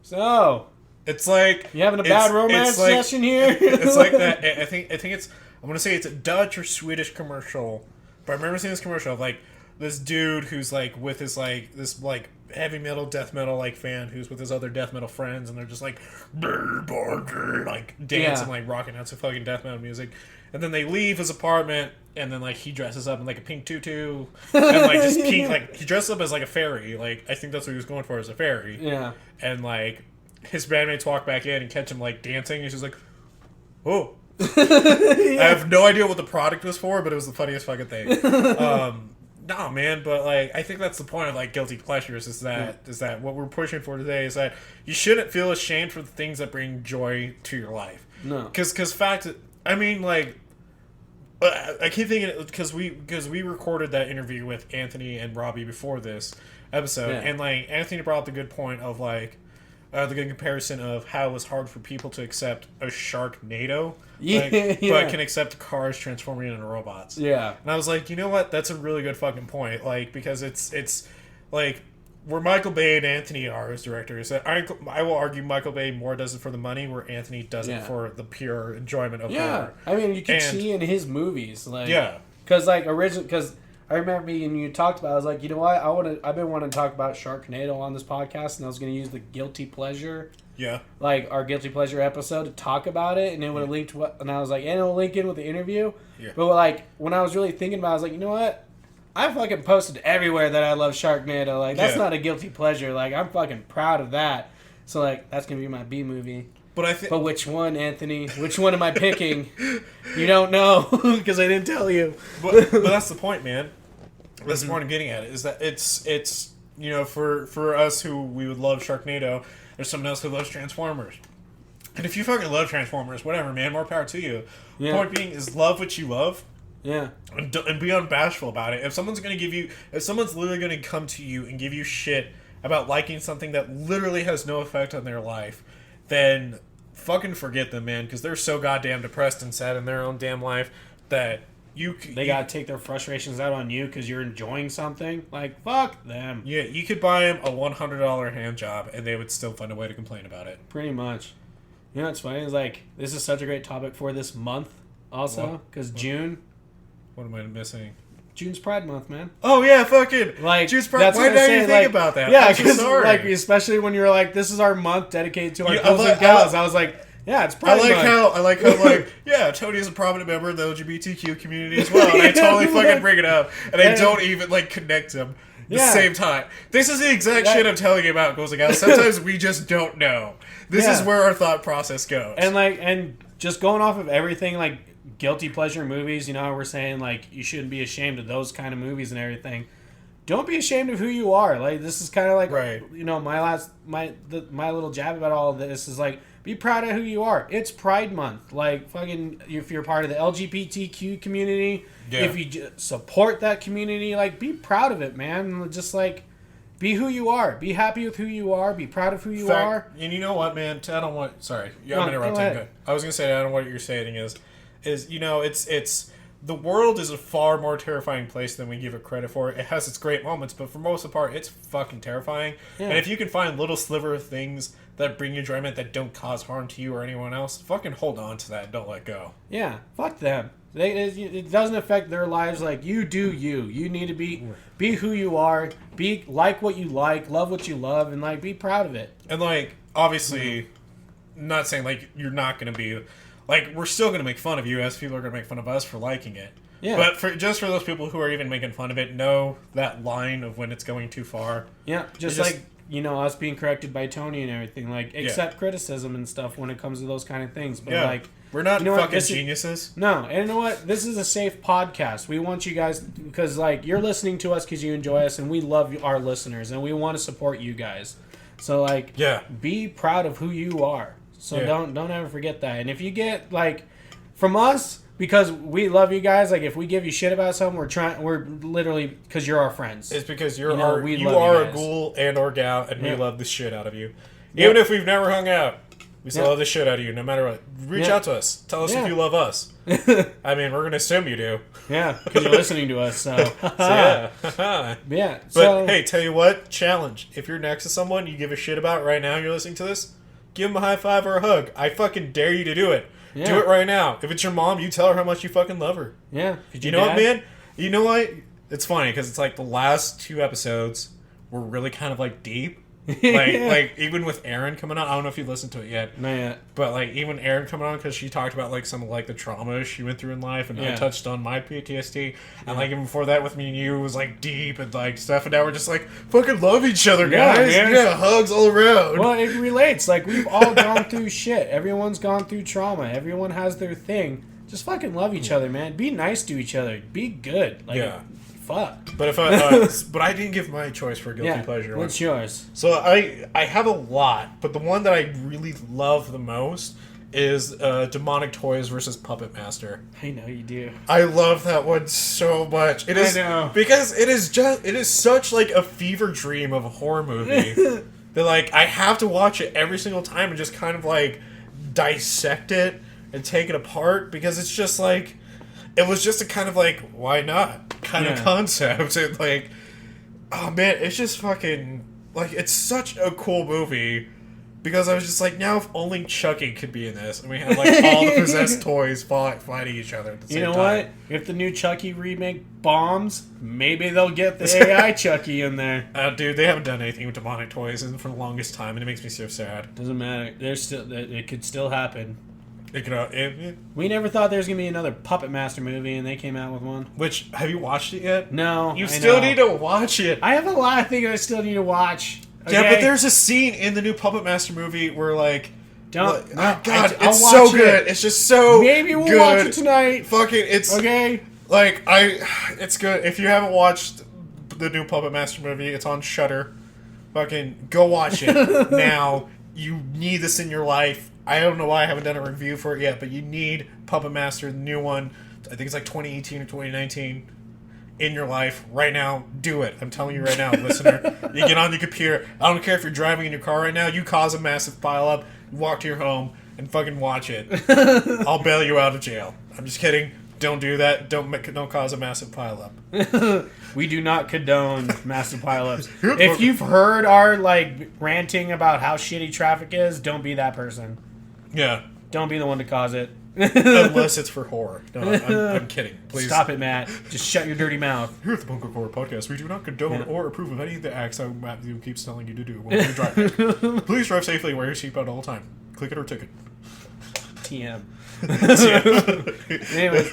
so, it's like, you having a bad romance session here? It's like that. I think it's, I'm going to say it's a Dutch or Swedish commercial, but I remember seeing this commercial of like, this dude who's like with his like this like heavy metal, death metal like fan who's with his other death metal friends, and they're just like like dancing, like rocking out to fucking death metal music, and then they leave his apartment, and then like he dresses up in like a pink tutu and like just pink, like he dresses up as like a fairy, like I think that's what he was going for, as a fairy. Yeah. And like his bandmates walk back in and catch him like dancing, and she's like, oh. I have no idea what the product was for, but it was the funniest fucking thing. No, man, but like I think that's the point of like guilty pleasures is that what we're pushing for today is that you shouldn't feel ashamed for the things that bring joy to your life. No, because I mean, like I keep thinking because we recorded that interview with Anthony and Robbie before this episode, and like Anthony brought up the good point of like the good comparison of how it was hard for people to accept a Sharknado. But can accept cars transforming into robots. Yeah. And I was like, you know what? That's a really good fucking point. Like, because it's like where Michael Bay and Anthony are as directors. I will argue Michael Bay more does it for the money, where Anthony does it for the pure enjoyment of horror. I mean, you can see in his movies, like, yeah, because like because I remember me and you talked about, I was like, you know what? I've been wanting to talk about Sharknado on this podcast, and I was going to use the guilty pleasure. Yeah. Like, our guilty pleasure episode to talk about it, and it would have linked and I was like, and it'll link in with the interview. Yeah. But, like, when I was really thinking about it, I was like, you know what? I fucking posted everywhere that I love Sharknado. Like, that's not a guilty pleasure. Like, I'm fucking proud of that. So, like, that's going to be my B movie. But which one, Anthony? Which one am I picking? You don't know, because I didn't tell you. But that's the point, man. That's the point I'm getting at, is that it's you know, for us who we would love Sharknado, there's someone else who loves Transformers. And if you fucking love Transformers, whatever, man, more power to you. Yeah. The point being is love what you love. Yeah. And be unbashful about it. If someone's literally going to come to you and give you shit about liking something that literally has no effect on their life, then fucking forget them, man, because they're so goddamn depressed and sad in their own damn life that they gotta take their frustrations out on you because you're enjoying something. Like, fuck them. Yeah, you could buy them a $100 hand job and they would still find a way to complain about it. Pretty much. You know what's funny? It's like, this is such a great topic for this month also, because June. What am I missing? June's Pride Month, man. Oh yeah, fucking like June's Pride. Why didn't you think about that? Yeah, because like, especially when you're like, this is our month dedicated to our girls and gals. I was like, Yeah, it's Pride Month. I like how like, yeah, Tony is a prominent member of the LGBTQ community as well, and I totally fucking bring it up, and I don't even like connect them at the same time. This is the exact shit I'm telling you about Goes Out. Sometimes we just don't know. This is where our thought process goes. And just going off of everything, like guilty pleasure movies, you know, we're saying like you shouldn't be ashamed of those kind of movies and everything. Don't be ashamed of who you are. Like, this is kind of like, you know, my little jab about all of this is like, be proud of who you are. It's Pride Month. Like, fucking, if you're part of the LGBTQ community, if you support that community, like, be proud of it, man. Just, like, be who you are. Be happy with who you are. Be proud of who you are. And you know what, man? I don't want... Sorry. I'm interrupting. I was going to say, I don't know what you're saying is, you know, it's... The world is a far more terrifying place than we give it credit for. It has its great moments, but for most of the part, it's fucking terrifying. Yeah. And if you can find little sliver of things that bring you enjoyment that don't cause harm to you or anyone else, fucking hold on to that and don't let go. Yeah, fuck them. It doesn't affect their lives. Like, you do you. You need to be who you are. Be like what you like. Love what you love. And, like, be proud of it. And, like, obviously, not saying, like, you're not going to be... Like, we're still going to make fun of you as people are going to make fun of us for liking it. Yeah. But for those people who are even making fun of it, know that line of when it's going too far. Yeah, just like, you know, us being corrected by Tony and everything. Like, accept criticism and stuff when it comes to those kind of things. But, like... We're not fucking geniuses. No, and you know what? This is a safe podcast. We want you guys... Because, like, you're listening to us because you enjoy us, and we love our listeners, and we want to support you guys. So, like, be proud of who you are. So don't ever forget that. And if you get, like, from us, because we love you guys, like, if we give you shit about something, we're literally, because you're our friends. It's because you are a ghoul and or gal, and we love the shit out of you. Even if we've never hung out, we still love the shit out of you, no matter what. Reach out to us. Tell us if you love us. I mean, we're going to assume you do. Yeah, because you're listening to us, so. But, hey, tell you what, challenge. If you're next to someone you give a shit about right now and you're listening to this, give them a high five or a hug. I fucking dare you to do it. Yeah. Do it right now. If it's your mom, you tell her how much you fucking love her. Yeah. You know what, man? You know what? It's funny because it's like the last 2 episodes were really kind of like deep. Like even with Erin coming on, I don't know if you listened to it yet. Not yet. But like even Erin coming on because she talked about like some of like the trauma she went through in life, and I touched on my PTSD, and like even before that with me and you was like deep and like stuff, and now we're just like fucking love each other, guys. Yeah, hugs all around. Well, it relates. Like, we've all gone through shit. Everyone's gone through trauma. Everyone has their thing. Just fucking love each other, man. Be nice to each other. Be good. Like, fuck. But if but I didn't give my choice for guilty pleasure. What's yours? So I have a lot, but the one that I really love the most is Demonic Toys versus Puppet Master. I know you do. I love that one so much. It is, I know. Because it is such like a fever dream of a horror movie that like I have to watch it every single time and just kind of like dissect it and take it apart, because it's just like, it was just a kind of like, why not kind of concept. And like, oh man, it's just fucking, like, it's such a cool movie, because I was just like, now if only Chucky could be in this, and we had like all the possessed toys fighting each other at the same time. You know what? If the new Chucky remake bombs, maybe they'll get the AI Chucky in there. Dude, they haven't done anything with demonic toys for the longest time, and it makes me so sad. Doesn't matter. It could still happen. We never thought there was going to be another Puppet Master movie, and they came out with one. Which, have you watched it yet? No. You still need to watch it. I have a lot of things I still need to watch. Okay? Yeah, but there's a scene in the new Puppet Master movie where, like... God, it's so good. It's just so Maybe we'll watch it tonight. Fucking, it's... Okay. Like, it's good. If you haven't watched the new Puppet Master movie, it's on Shudder. Fucking, go watch it now. You need this in your life. I don't know why I haven't done a review for it yet, but you need Puppet Master, the new one. I think it's like 2018 or 2019. In your life right now. Do it. I'm telling you right now, listener. You get on your computer. I don't care if you're driving in your car right now. You cause a massive pile up. You walk to your home and fucking watch it. I'll bail you out of jail. I'm just kidding. Don't do that. Don't cause a massive pile up. We do not condone massive pileups. If you've heard our like ranting about how shitty traffic is, don't be that person. Yeah. Don't be the one to cause it. Unless it's for horror. No, I'm kidding. Please stop it, Matt. Just shut your dirty mouth. Here at the Punk Rock Horror Podcast, we do not condone or approve of any of the acts that Matthew keeps telling you to do when you're driving. Please drive safely and wear your seatbelt all the time. Click it or ticket. TM. Anyways,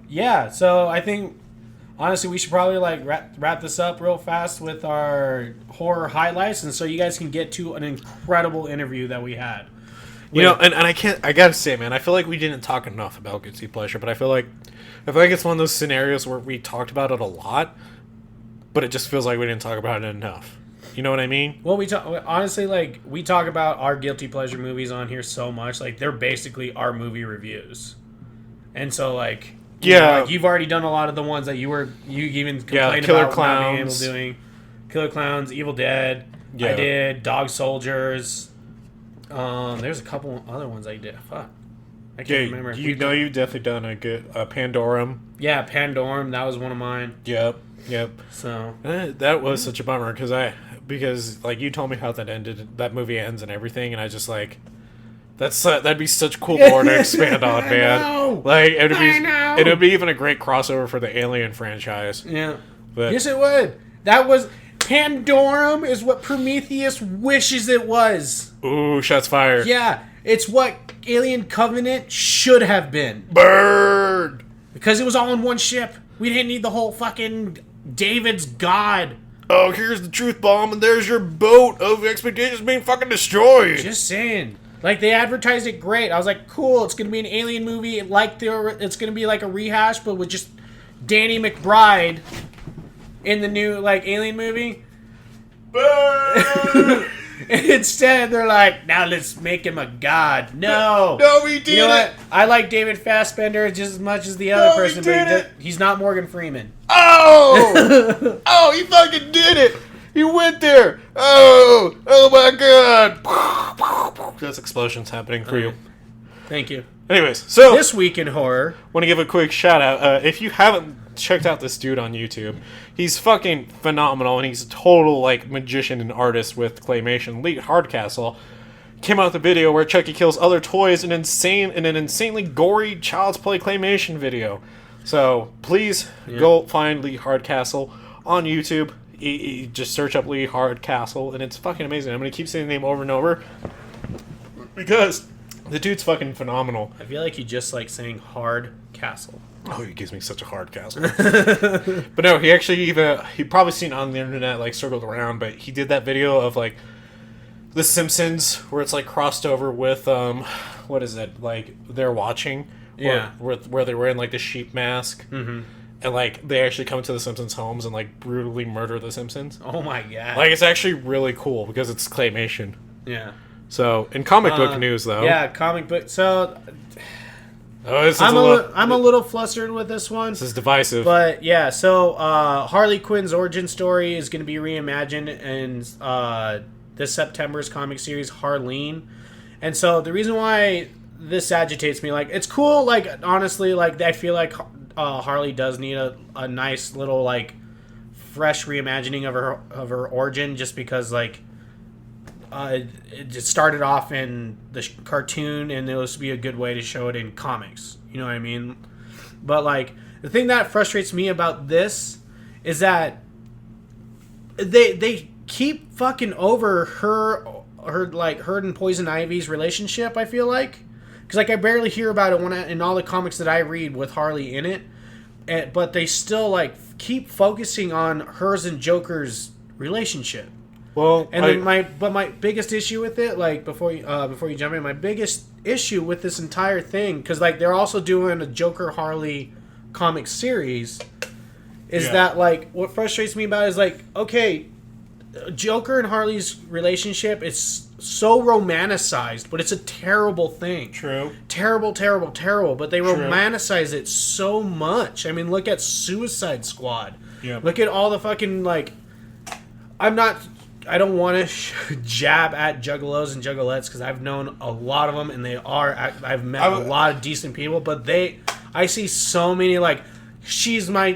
yeah. So I think honestly we should probably like wrap this up real fast with our horror highlights, and so you guys can get to an incredible interview that we had. You know, and I gotta say, man, I feel like we didn't talk enough about guilty pleasure, but I feel like it's one of those scenarios where we talked about it a lot, but it just feels like we didn't talk about it enough. You know what I mean? Well, we talk honestly, like we talk about our guilty pleasure movies on here so much, like they're basically our movie reviews, and so like you know, like you've already done a lot of the ones that you even complained Killer about Clowns. not being able to doing. Killer Clowns, Evil Dead. Yeah. I did Dog Soldiers. There's a couple other ones I did. Fuck, I can't remember. You know, you've definitely done a good Pandorum. Yeah, Pandorum. That was one of mine. Yep. So that was such a bummer because like you told me how that movie ends and everything, and I just like that'd be such cool lore to expand on, man. Know. Like it would be even a great crossover for the Alien franchise. Yeah, but yes, it would. That was Pandorum is what Prometheus wishes it was. Ooh, shots fired. Yeah, it's what Alien Covenant should have been. Bird. Because it was all in one ship. We didn't need the whole fucking David's God. Oh, here's the truth bomb, and there's your boat of expectations being fucking destroyed. Just saying. Like, they advertised it great. I was like, cool, it's going to be an Alien movie. It's going to be like a rehash, but with just Danny McBride in the new, like, Alien movie. Burn! And instead, they're like, now let's make him a god. No. No, we did it. You know what? I like David Fassbender just as much as the other person, but he's not Morgan Freeman. Oh! Oh, he fucking did it! He went there! Oh! Oh my god! There's explosions happening for you. Thank you. Anyways, so this week in horror, want to give a quick shout out. If you haven't checked out this dude on YouTube, he's fucking phenomenal, and he's a total like magician and artist with claymation. Lee Hardcastle came out with a video where Chucky kills other toys in an insanely gory Child's Play claymation video. So please go find Lee Hardcastle on YouTube. You just search up Lee Hardcastle, and it's fucking amazing. I'm gonna keep saying the name over and over because the dude's fucking phenomenal. I feel like you just like saying hard castle. Oh, he gives me such a hard castle. But no, he probably seen it on the internet, like circled around, but he did that video of like The Simpsons where it's like crossed over with what is it? Like They're Watching. Yeah. Where they're wearing like the sheep mask. Mm-hmm. And like they actually come to the Simpsons homes and like brutally murder the Simpsons. Oh my god. Like it's actually really cool because it's claymation. Yeah. So in comic book news though. Yeah, comic book. So I'm a little flustered with this one. This is divisive. But yeah, so Harley Quinn's origin story is going to be reimagined in this September's comic series Harleen. And so the reason why this agitates me, like it's cool, like honestly, like I feel like Harley does need a nice little like fresh reimagining of her origin, just because like it just started off in the cartoon and it was to be a good way to show it in comics. You know what I mean? But like the thing that frustrates me about this is that they keep fucking over her and Poison Ivy's relationship. I feel like. Because like I barely hear about it in all the comics that I read with Harley in it, but they still like keep focusing on hers and Joker's relationship. Well, and then my biggest issue with it, like before you jump in, my biggest issue with this entire thing, because like they're also doing a Joker Harley comic series, is that like what frustrates me about it is like, okay, Joker and Harley's relationship is so romanticized, but it's a terrible thing. True. Terrible. But they romanticize it so much. I mean, look at Suicide Squad. Yeah. Look at all the fucking like. I don't want to jab at juggalos and juggalettes because I've known a lot of them and I've met a lot of decent people, but I see so many like. She's my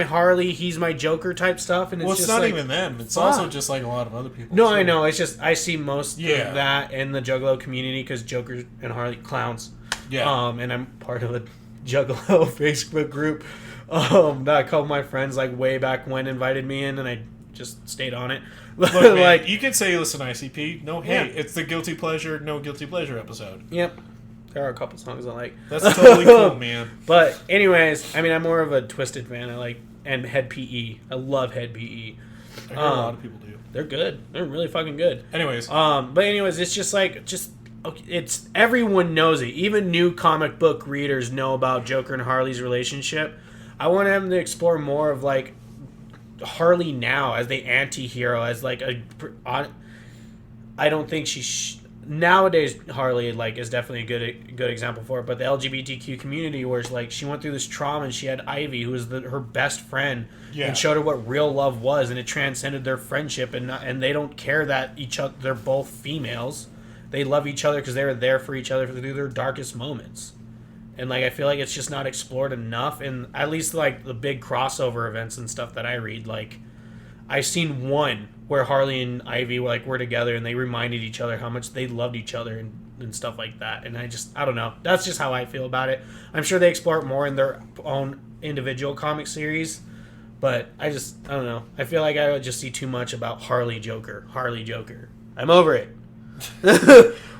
Harley, he's my Joker type stuff, and it's not like, even them. It's also just like a lot of other people. No, too. I know. It's just I see most of that in the Juggalo community because Joker and Harley clowns. Yeah. And I'm part of a Juggalo Facebook group that a couple of my friends like way back when invited me in, and I just stayed on it. Look, man, like you can say listen ICP. No, hey, it's the guilty pleasure, no guilty pleasure episode. Yep. There are a couple songs I like. That's totally cool, man. But anyways, I mean, I'm more of a Twisted fan. I like and Head PE. I love Head PE. I hear a lot of people do. They're good. They're really fucking good. Anyways, it's just like okay, it's everyone knows it. Even new comic book readers know about Joker and Harley's relationship. I want them to explore more of like Harley now as the anti-hero, as like I don't think nowadays Harley like is definitely a good example for it, but the LGBTQ community where it's like she went through this trauma and she had Ivy who was her best friend and showed her what real love was, and it transcended their friendship, and they don't care that they're both females. They love each other because they were there for each other through their darkest moments. And like I feel like it's just not explored enough, and at least like the big crossover events and stuff that I read, like I've seen one where Harley and Ivy were together and they reminded each other how much they loved each other and stuff like that. And I don't know. That's just how I feel about it. I'm sure they explore it more in their own individual comic series, but I don't know. I feel like I would just see too much about Harley Joker. I'm over it.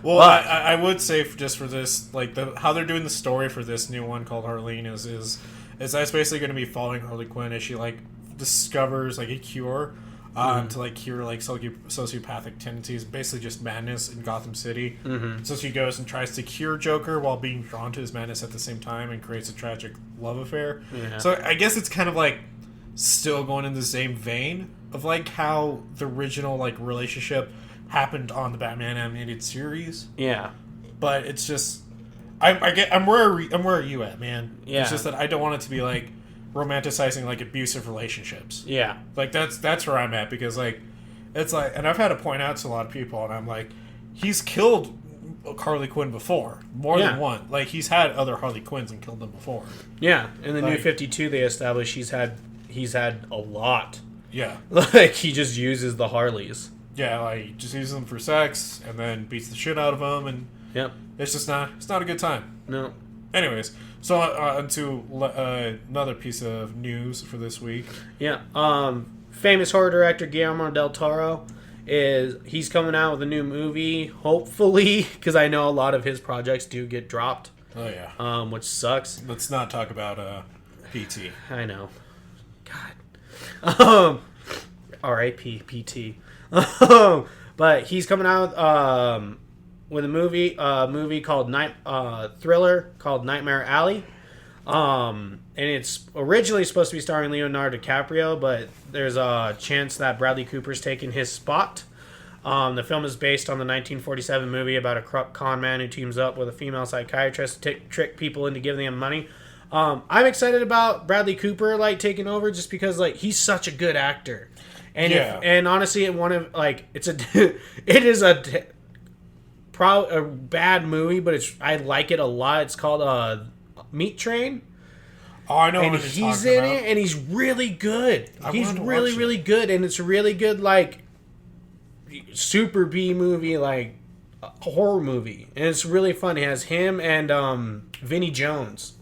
Well, I would say just for this, like how they're doing the story for this new one called Harleen is that's basically going to be following Harley Quinn as she like discovers like a cure to like cure like sociopathic tendencies, basically just madness in Gotham City. So she goes and tries to cure Joker while being drawn to his madness at the same time and creates a tragic love affair. So I guess it's kind of like still going in the same vein of like how the original like relationship happened on the Batman animated series. Yeah, but it's just I'm where are you at, man? Yeah, it's just that I don't want it to be like romanticizing like abusive relationships. Yeah, like that's where I'm at, because like it's like, and I've had to point out to a lot of people, and I'm like, he's killed Harley Quinn before more than one. Like he's had other Harley Quinns and killed them before. Yeah, in the like, New 52 they established he's had a lot. Yeah, like he just uses the Harleys. Yeah, like he just uses them for sex and then beats the shit out of them, and it's not a good time. No. Anyways, so onto another piece of news for this week. Yeah, famous horror director Guillermo del Toro he's coming out with a new movie, hopefully, because I know a lot of his projects do get dropped. Oh yeah. Which sucks. Let's not talk about PT. I know. God. R.I.P. PT. But he's coming out with a movie called thriller called Nightmare Alley. And it's originally supposed to be starring Leonardo DiCaprio, but there's a chance that Bradley Cooper's taking his spot. The film is based on the 1947 movie about a corrupt con man who teams up with a female psychiatrist to trick people into giving them money. I'm excited about Bradley Cooper taking over, just because he's such a good actor. And and honestly, it is a bad movie, but I like it a lot. It's called Meat Train. Oh, I know. And he's in it, and he's really good. He's really, really good, and it's a really good super B movie, horror movie, and it's really fun. It has him and Vinnie Jones.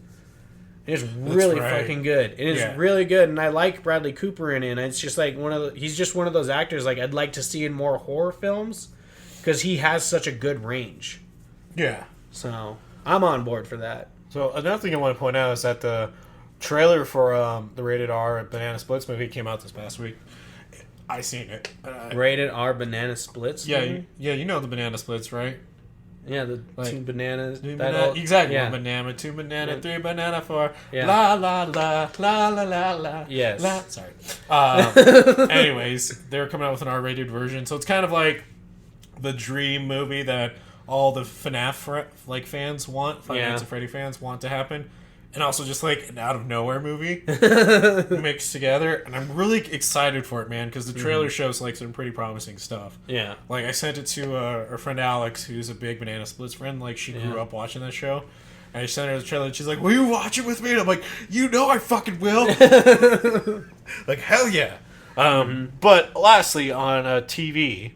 It's really fucking good. It is really good, and I like Bradley Cooper in it. And it's just he's just one of those actors I'd like to see in more horror films, because he has such a good range. Yeah. So I'm on board for that. So another thing I want to point out is that the trailer for the Rated R Banana Splits movie came out this past week. I seen it. Rated R Banana Splits? Yeah, you know the Banana Splits, right? Yeah, the two bananas. Exactly. Yeah. 1 banana, 2 banana, 3 banana, 4. Yeah. La la la la la la la. Yes. La. Sorry. Anyways, they're coming out with an R-rated version, so it's kind of like the dream movie that all the FNAF fans want, Five Nights at Freddy fans want to happen, and also just an out of nowhere movie mixed together. And I'm really excited for it, man, because the trailer shows some pretty promising stuff. Yeah. I sent it to our friend Alex, who's a big Banana Splits friend. She grew up watching that show. And I sent her the trailer, and she's like, "Will you watch it with me?" And I'm like, "You know I fucking will." Hell yeah. But lastly, on TV.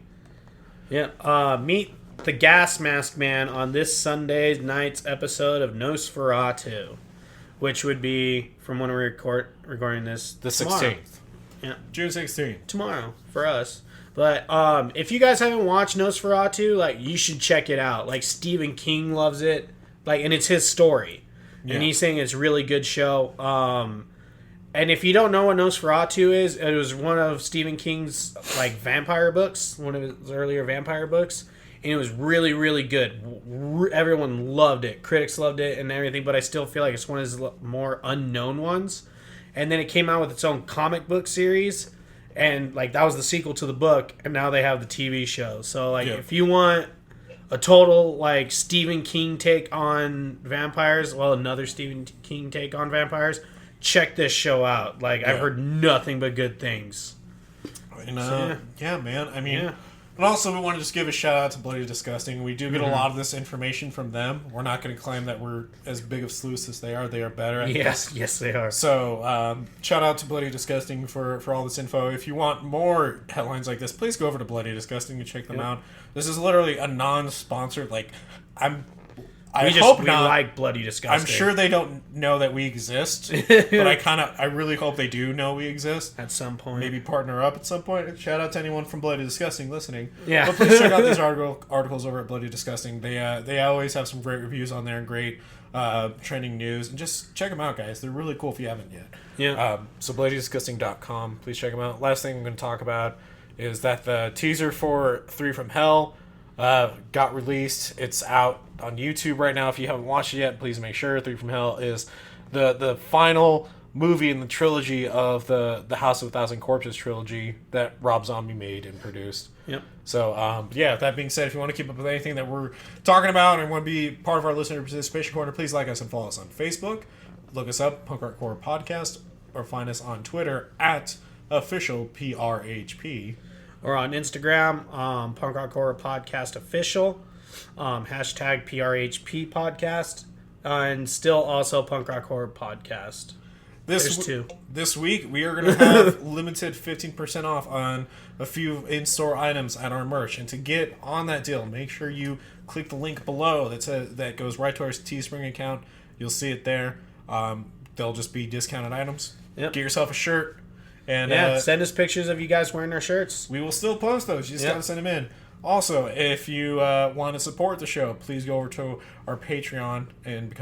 Yeah. Meet the Gas Mask Man on this Sunday night's episode of Nosferatu, which would be, from when we're recording this, the 16th. Yeah. June 16th. Tomorrow, for us. But if you guys haven't watched Nosferatu, you should check it out. Stephen King loves it. like, and it's his story, Yeah. and he's saying it's a really good show. And if you don't know what Nosferatu is, it was one of Stephen King's like vampire books, one of his earlier vampire books, and it was really, really good. Everyone loved it, critics loved it, and everything. But I still feel like it's one of his more unknown ones. And then it came out with its own comic book series, and like that was the sequel to the book, and now they have the TV show. So like, if you want a total like Stephen King take on vampires, well, another Stephen King take on vampires, check this show out. Like, I've heard nothing but good things. And, yeah, man. I mean, but also we want to just give a shout out to Bloody Disgusting. We do get a lot of this information from them. We're not going to claim that we're as big of sleuths as they are. They are better at this. Yes, they are. So, shout out to Bloody Disgusting for all this info. If you want more headlines like this, please go over to Bloody Disgusting and check them out. This is literally a non-sponsored, like, I hope not. We like Bloody Disgusting. I'm sure they don't know that we exist, but I really hope they do know we exist. At some point. Maybe partner up at some point. Shout out to anyone from Bloody Disgusting listening. Yeah. But please check out these articles over at Bloody Disgusting. They always have some great reviews on there and great trending news. And just check them out, guys. They're really cool if you haven't yet. Yeah. So bloodydisgusting.com. Please check them out. Last thing I'm going to talk about is that the teaser for 3 from Hell got released. It's out on YouTube right now. If you haven't watched it yet, please make sure. 3 from Hell is the final movie in the trilogy of the House of a Thousand Corpses trilogy that Rob Zombie made and produced. Yep. So, that being said, if you want to keep up with anything that we're talking about and want to be part of our listener participation corner, please like us and follow us on Facebook. Look us up, Punk Rock Horror Podcast, or find us on Twitter at official PRHP. Or on Instagram, Punk Rock Horror Podcast Official, hashtag PRHP Podcast, and still also Punk Rock Horror Podcast. This week, we are going to have limited 15% off on a few in-store items at our merch. And to get on that deal, make sure you click the link below that goes right to our Teespring account. You'll see it there. They'll just be discounted items. Yep. Get yourself a shirt. And send us pictures of you guys wearing our shirts. We will still post those. You just got to send them in. Also, if you want to support the show, please go over to our Patreon and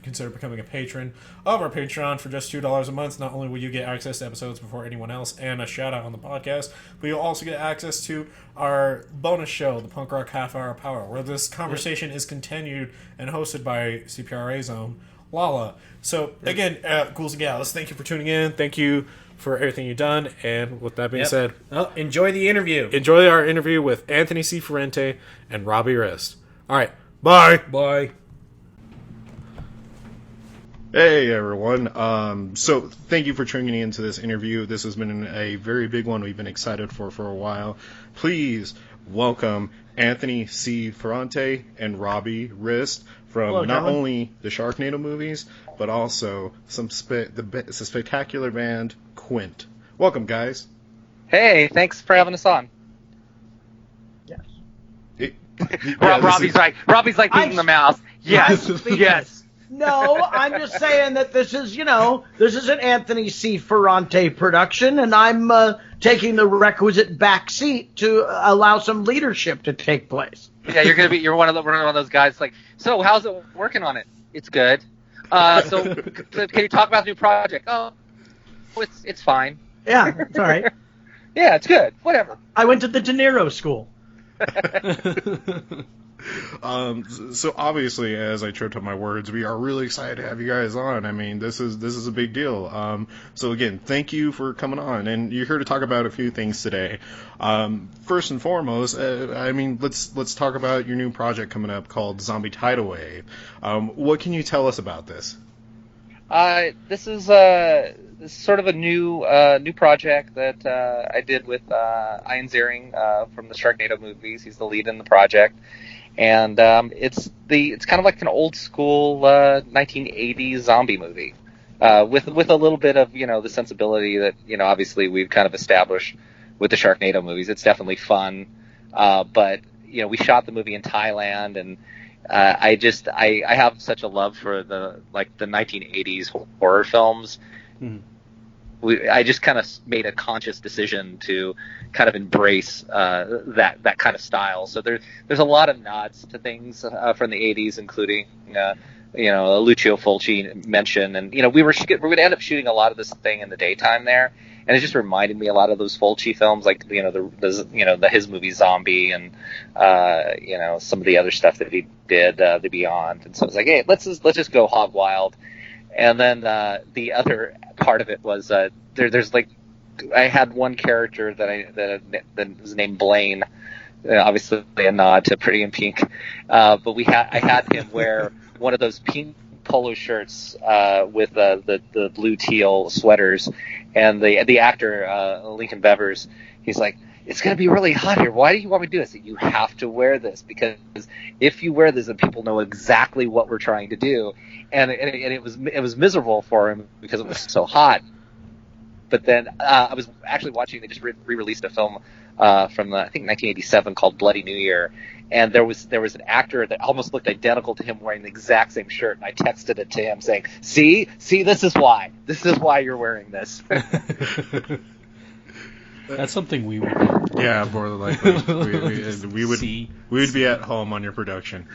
consider becoming a patron of our Patreon for just $2 a month. Not only will you get access to episodes before anyone else and a shout out on the podcast, but you'll also get access to our bonus show, the Punk Rock Half Hour Power, where this conversation is continued and hosted by CPRA's own Lala. So again, ghouls and gals, thank you for tuning in. Thank you for everything you've done. And with that being said, enjoy the interview. Enjoy our interview with Anthony C. Ferrante and Robbie Rist. All right, bye. Bye. Hey everyone. So thank you for tuning into this interview. This has been a very big one we've been excited for a while. Please welcome Anthony C. Ferrante and Robbie Rist from not only the Sharknado movies, but also the spectacular band Quint. Welcome, guys. Hey, thanks for having us on. Yes. Robbie's like beating the mouse. Yes, yes. No, I'm just saying that this is an Anthony C. Ferrante production, and I'm taking the requisite back seat to allow some leadership to take place. Yeah, you're one of those guys. Like, so how's it working on it? It's good. So can you talk about the new project? Oh, it's fine. Yeah, it's all right. Yeah, it's good. Whatever. I went to the De Niro school. So obviously, as I tripped up my words, we are really excited to have you guys on. I mean, this is a big deal. So again, thank you for coming on, and you're here to talk about a few things today. First and foremost, let's talk about your new project coming up called Zombie Tidal Wave. What can you tell us about this? This is sort of a new project that I did with Ian Ziering from the Sharknado movies. He's the lead in the project. And it's kind of like an old school 1980s zombie movie, with a little bit of the sensibility that obviously we've kind of established with the Sharknado movies. It's definitely fun, but we shot the movie in Thailand, and I have such a love for the 1980s horror films. I just kind of made a conscious decision to kind of embrace that kind of style. So there's a lot of nods to things from the 80s, including Lucio Fulci mention, and we would end up shooting a lot of this thing in the daytime there, and it just reminded me a lot of those Fulci films, like his movie Zombie, and some of the other stuff that he did, The Beyond. And so I was like, hey, let's just go hog wild. And then the other part of it was there's like, I had one character that was named Blaine, obviously a nod to Pretty in Pink, but I had him wear one of those pink polo shirts with the blue teal sweaters, and the actor Lincoln Bevers, he's like, it's going to be really hot here. Why do you want me to do this? You have to wear this, because if you wear this, then people know exactly what we're trying to do. And it was miserable for him because it was so hot. But then I was actually watching, they just re-released a film from I think 1987 called Bloody New Year, and there was an actor that almost looked identical to him wearing the exact same shirt, and I texted it to him saying, see, this is why you're wearing this. That's something we would do. Yeah, more than likely. We would be at home on your production.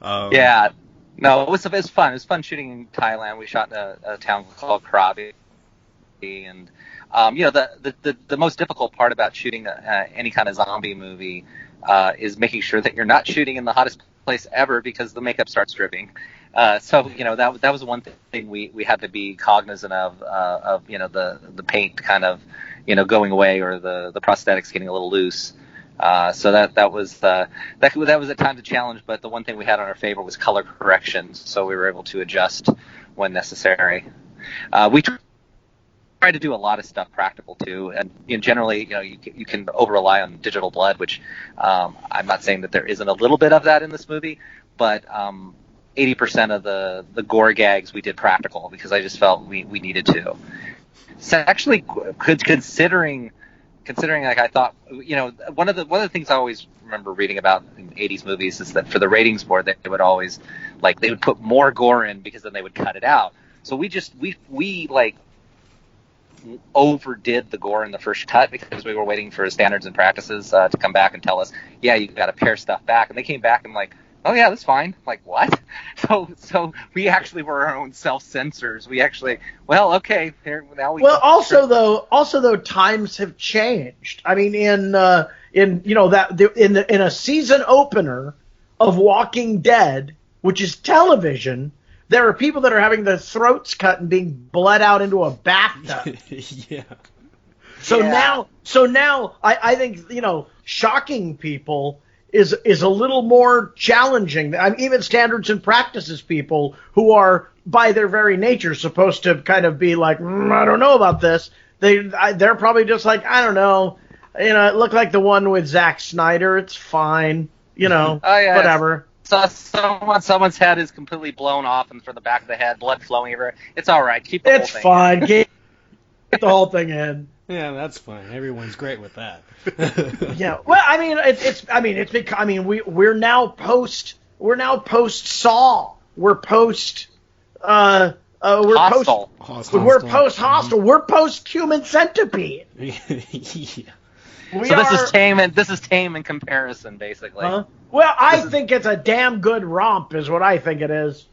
Yeah. No, it was fun. It was fun shooting in Thailand. We shot in a town called Krabi. And the most difficult part about shooting any kind of zombie movie is making sure that you're not shooting in the hottest place ever, because the makeup starts dripping. So that was one thing we had to be cognizant of the paint kind of going away, or the prosthetics getting a little loose. So that was at times a challenge, but the one thing we had on our favor was color correction, so we were able to adjust when necessary. We tried to do a lot of stuff practical too, and generally, you can over rely on digital blood, which I'm not saying that there isn't a little bit of that in this movie, but 80% of the gore gags we did practical, because I just felt we needed to. So actually, considering like, I thought, one of the things I always remember reading about in 80s movies is that for the ratings board, they would always they would put more gore in, because then they would cut it out. So we overdid the gore in the first cut, because we were waiting for standards and practices to come back and tell us, yeah, you got to pare stuff back. And they came back and like, oh yeah, that's fine. Like, what? So we actually were our own self-censors. We actually, well, okay, here now we. Well, also though, times have changed. I mean, in a season opener of Walking Dead, which is television, there are people that are having their throats cut and being bled out into a bathtub. Yeah. So now I think, shocking people is a little more challenging. I mean, even standards and practices people who are by their very nature supposed to kind of be like, I don't know about this. They're probably just like, I don't know. It looked like the one with Zack Snyder. It's fine. Oh, yeah, whatever. So someone's head is completely blown off, and from the back of the head, blood flowing everywhere. It's all right. Keep the whole thing. It's fine. Get the whole thing in. Yeah, that's fine. Everyone's great with that. Yeah. Well, I mean, we're now post Saw. We're post. Hostel. We're post Hostel. We're post Human Centipede. Yeah. This is tame in comparison, basically. Huh? Well, I think it's a damn good romp, is what I think it is.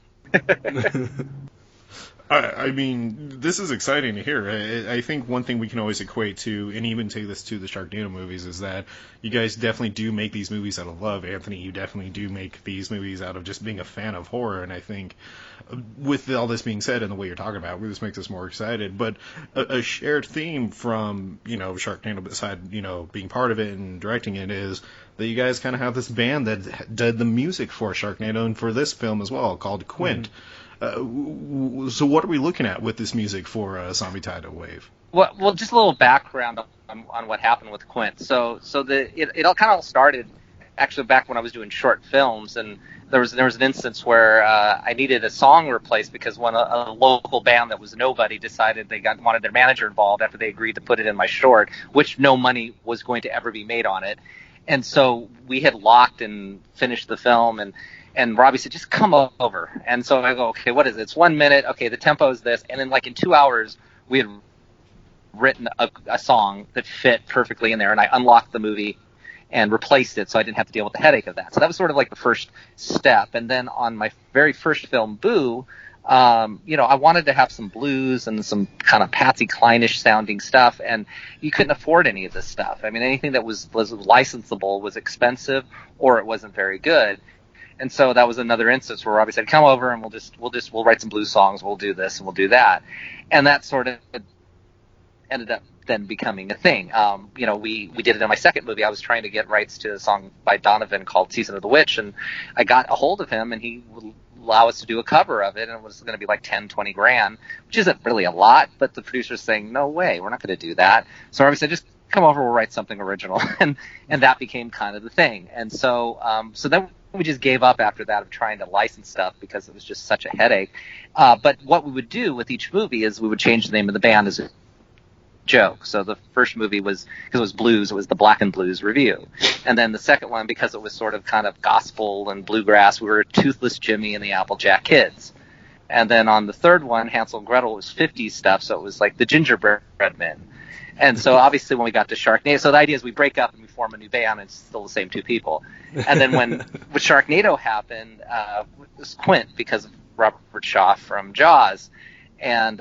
I mean, this is exciting to hear. I think one thing we can always equate to, and even take this to the Sharknado movies, is that you guys definitely do make these movies out of love. Anthony, you definitely do make these movies out of just being a fan of horror, and I think with all this being said and the way you're talking about, this makes us more excited. But a shared theme from, Sharknado, beside, being part of it and directing it, is that you guys kind of have this band that did the music for Sharknado and for this film as well, called Quint. So what are we looking at with this music for Zombie Tidal Wave? Well, just a little background on what happened with Quint. So it all kind of started actually back when I was doing short films, and there was an instance where I needed a song replaced because a local band that was nobody decided they wanted their manager involved after they agreed to put it in my short, which no money was going to ever be made on it. And so we had locked and finished the film, and Robbie said, just come over. And so I go, okay, what is it? It's 1 minute. Okay, the tempo is this. And then in 2 hours, we had written a song that fit perfectly in there, and I unlocked the movie and replaced it so I didn't have to deal with the headache of that. So that was sort of like the first step. And then on my very first film, Boo, I wanted to have some blues and some kind of Patsy Cline-ish sounding stuff, and you couldn't afford any of this stuff. I mean, anything that was licensable was expensive, or it wasn't very good. And so that was another instance where Robbie said, "Come over and we'll write some blues songs. We'll do this and we'll do that," and that sort of ended up then becoming a thing. We did it in my second movie. I was trying to get rights to a song by Donovan called "Season of the Witch," and I got a hold of him, and he would allow us to do a cover of it, and it was going to be like 10-20 grand, which isn't really a lot, but the producer's saying, "No way, we're not going to do that." So Robbie said, "Just come over, we'll write something original," and that became kind of the thing. And so then we just gave up after that of trying to license stuff because it was just such a headache. But what we would do with each movie is we would change the name of the band as a joke. So the first movie was, because it was blues, it was the Black and Blues Review. And then the second one, because it was sort of kind of gospel and bluegrass, we were Toothless Jimmy and the Applejack Kids. And then on the third one, Hansel and Gretel, was 50s stuff, so it was like the Gingerbread Men. And so obviously when we got to Sharknado, so the idea is we break up and we form a new band, and it's still the same two people. And then when Sharknado happened, it was Quint, because of Robert Shaw from Jaws. And,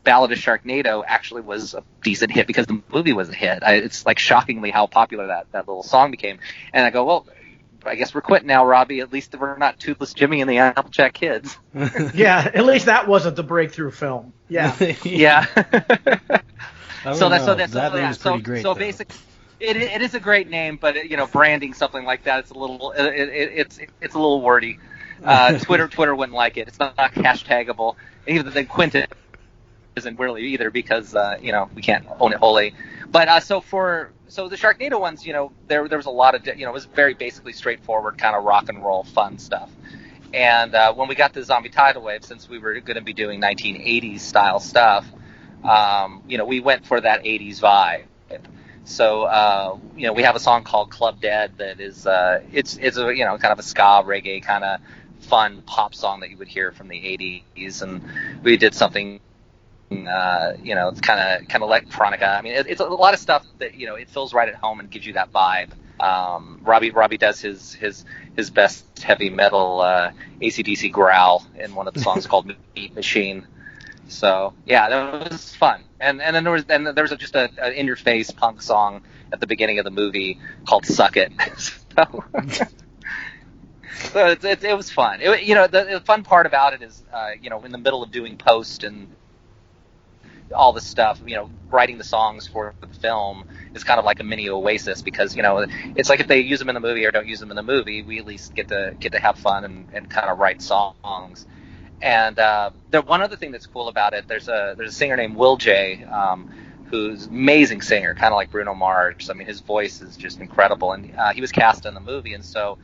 Ballad of Sharknado actually was a decent hit because the movie was a hit. It's like shockingly how popular that little song became. And I go, well, I guess we're quitting now, Robbie. At least we're not Toothless Jimmy and the Applejack Kids. Yeah, at least that wasn't the breakthrough film. Yeah. Yeah. That name's pretty great. So basically, it is a great name, but branding something like that, it's a little it's a little wordy. Twitter wouldn't like it. It's not hashtagable. Even then Quentin isn't really either, because we can't own it wholly. But so the Sharknado ones, there was a lot of it was very basically straightforward kind of rock and roll fun stuff. And when we got the Zombie Tidal Wave, since we were going to be doing 1980s style stuff, we went for that 80s vibe. So we have a song called Club Dead that is it's a kind of a ska reggae kind of fun pop song that you would hear from the 80s, and we did something it's kind of electronica. I mean, it's a lot of stuff that it feels right at home and gives you that vibe. Robbie does his best heavy metal AC/DC growl in one of the songs called Meat Machine. So yeah, that was fun. And then there was just an in your face punk song at the beginning of the movie called Suck It. So it was fun. The fun part about it is in the middle of doing post and all this stuff, writing the songs for the film is kind of like a mini oasis, because it's like if they use them in the movie or don't use them in the movie, we at least get to have fun and kind of write songs. And one other thing that's cool about it, there's a singer named Will J, who's an amazing singer, kind of like Bruno Mars. I mean, his voice is just incredible, and he was cast in the movie, and so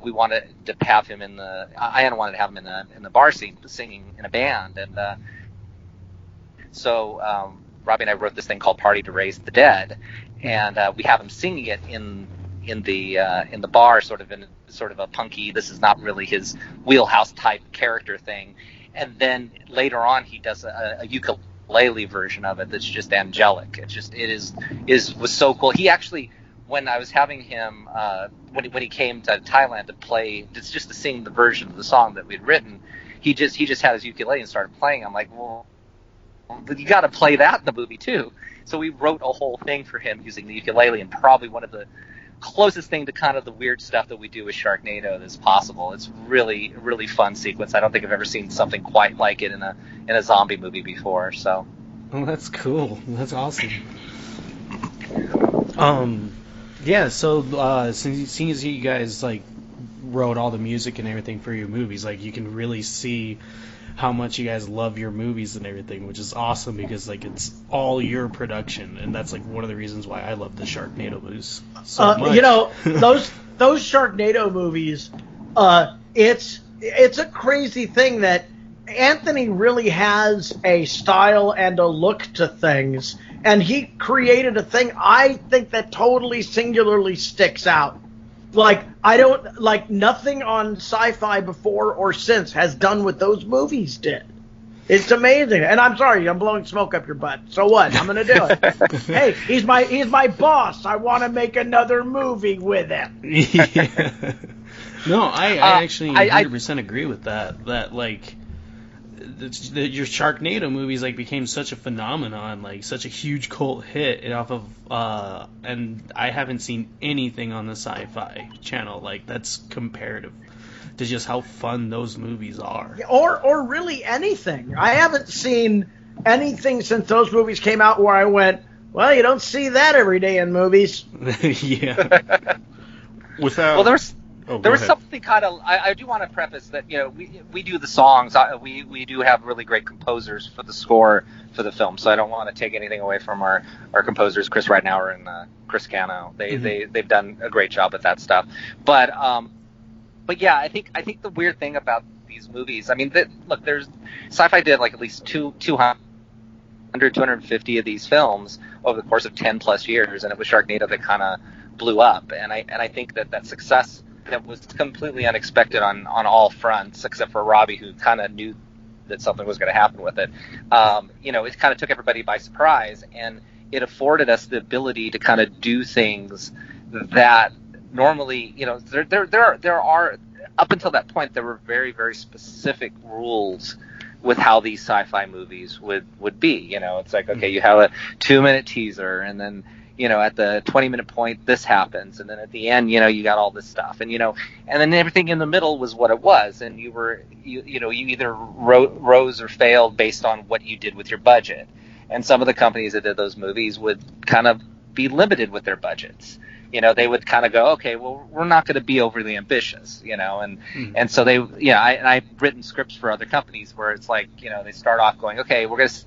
we wanted to have him Ian wanted to have him in the bar scene singing in a band, and so Robbie and I wrote this thing called Party to Raise the Dead, and we have him singing it in the bar, sort of a punky, this is not really his wheelhouse type character thing. And then later on he does a ukulele version of it that's just angelic. It was so cool. He actually, when I was having him when he came to Thailand to play, just to sing the version of the song that we'd written, he just had his ukulele and started playing. I'm like, well, you got to play that in the movie too. So we wrote a whole thing for him using the ukulele, and probably one of the closest thing to kind of the weird stuff that we do with Sharknado that's possible. It's really, really fun sequence. I don't think I've ever seen something quite like it in a zombie movie before. So, oh, that's cool. That's awesome. Yeah. So, seeing as you guys wrote all the music and everything for your movies, you can really see how much you guys love your movies and everything, which is awesome, because it's all your production, and that's one of the reasons why I love the Sharknado movies so much. Those Sharknado movies, it's a crazy thing that Anthony really has a style and a look to things, and he created a thing I think that totally singularly sticks out. Nothing on sci-fi before or since has done what those movies did. It's amazing. And I'm sorry, I'm blowing smoke up your butt. So what? I'm going to do it. Hey, he's my boss. I want to make another movie with him. Yeah. No, I actually 100% agree with that. That, like, your Sharknado movies, like, became such a phenomenon, like, such a huge cult hit off of, and I haven't seen anything on the Sci-Fi Channel, like, that's comparative to just how fun those movies are. Or really anything. I haven't seen anything since those movies came out where I went, well, you don't see that every day in movies. Yeah. Without... Well, there was ahead. something kind of. I do want to preface that we do the songs. We do have really great composers for the score for the film. So I don't want to take anything away from our composers, Chris Ridenauer and Chris Cano. They've done a great job with that stuff. But yeah, I think the weird thing about these movies. I mean, look, there's Sci-Fi did like at least 250 of these films over the course of 10 plus years, and it was Sharknado that kind of blew up. And I think that success that was completely unexpected on all fronts, except for Robbie, who kind of knew that something was going to happen with it. It kind of took everybody by surprise, and it afforded us the ability to kind of do things that normally, there are up until that point there were very, very specific rules with how these sci-fi movies would be. It's like, okay, you have a 2-minute teaser, and then at the 20-minute point, this happens, and then at the end, you got all this stuff, and then everything in the middle was what it was, and you either rose or failed based on what you did with your budget. And some of the companies that did those movies would kind of be limited with their budgets. They would kind of go, okay, well, we're not going to be overly ambitious, and so I've written scripts for other companies where it's like, they start off going, okay, we're going to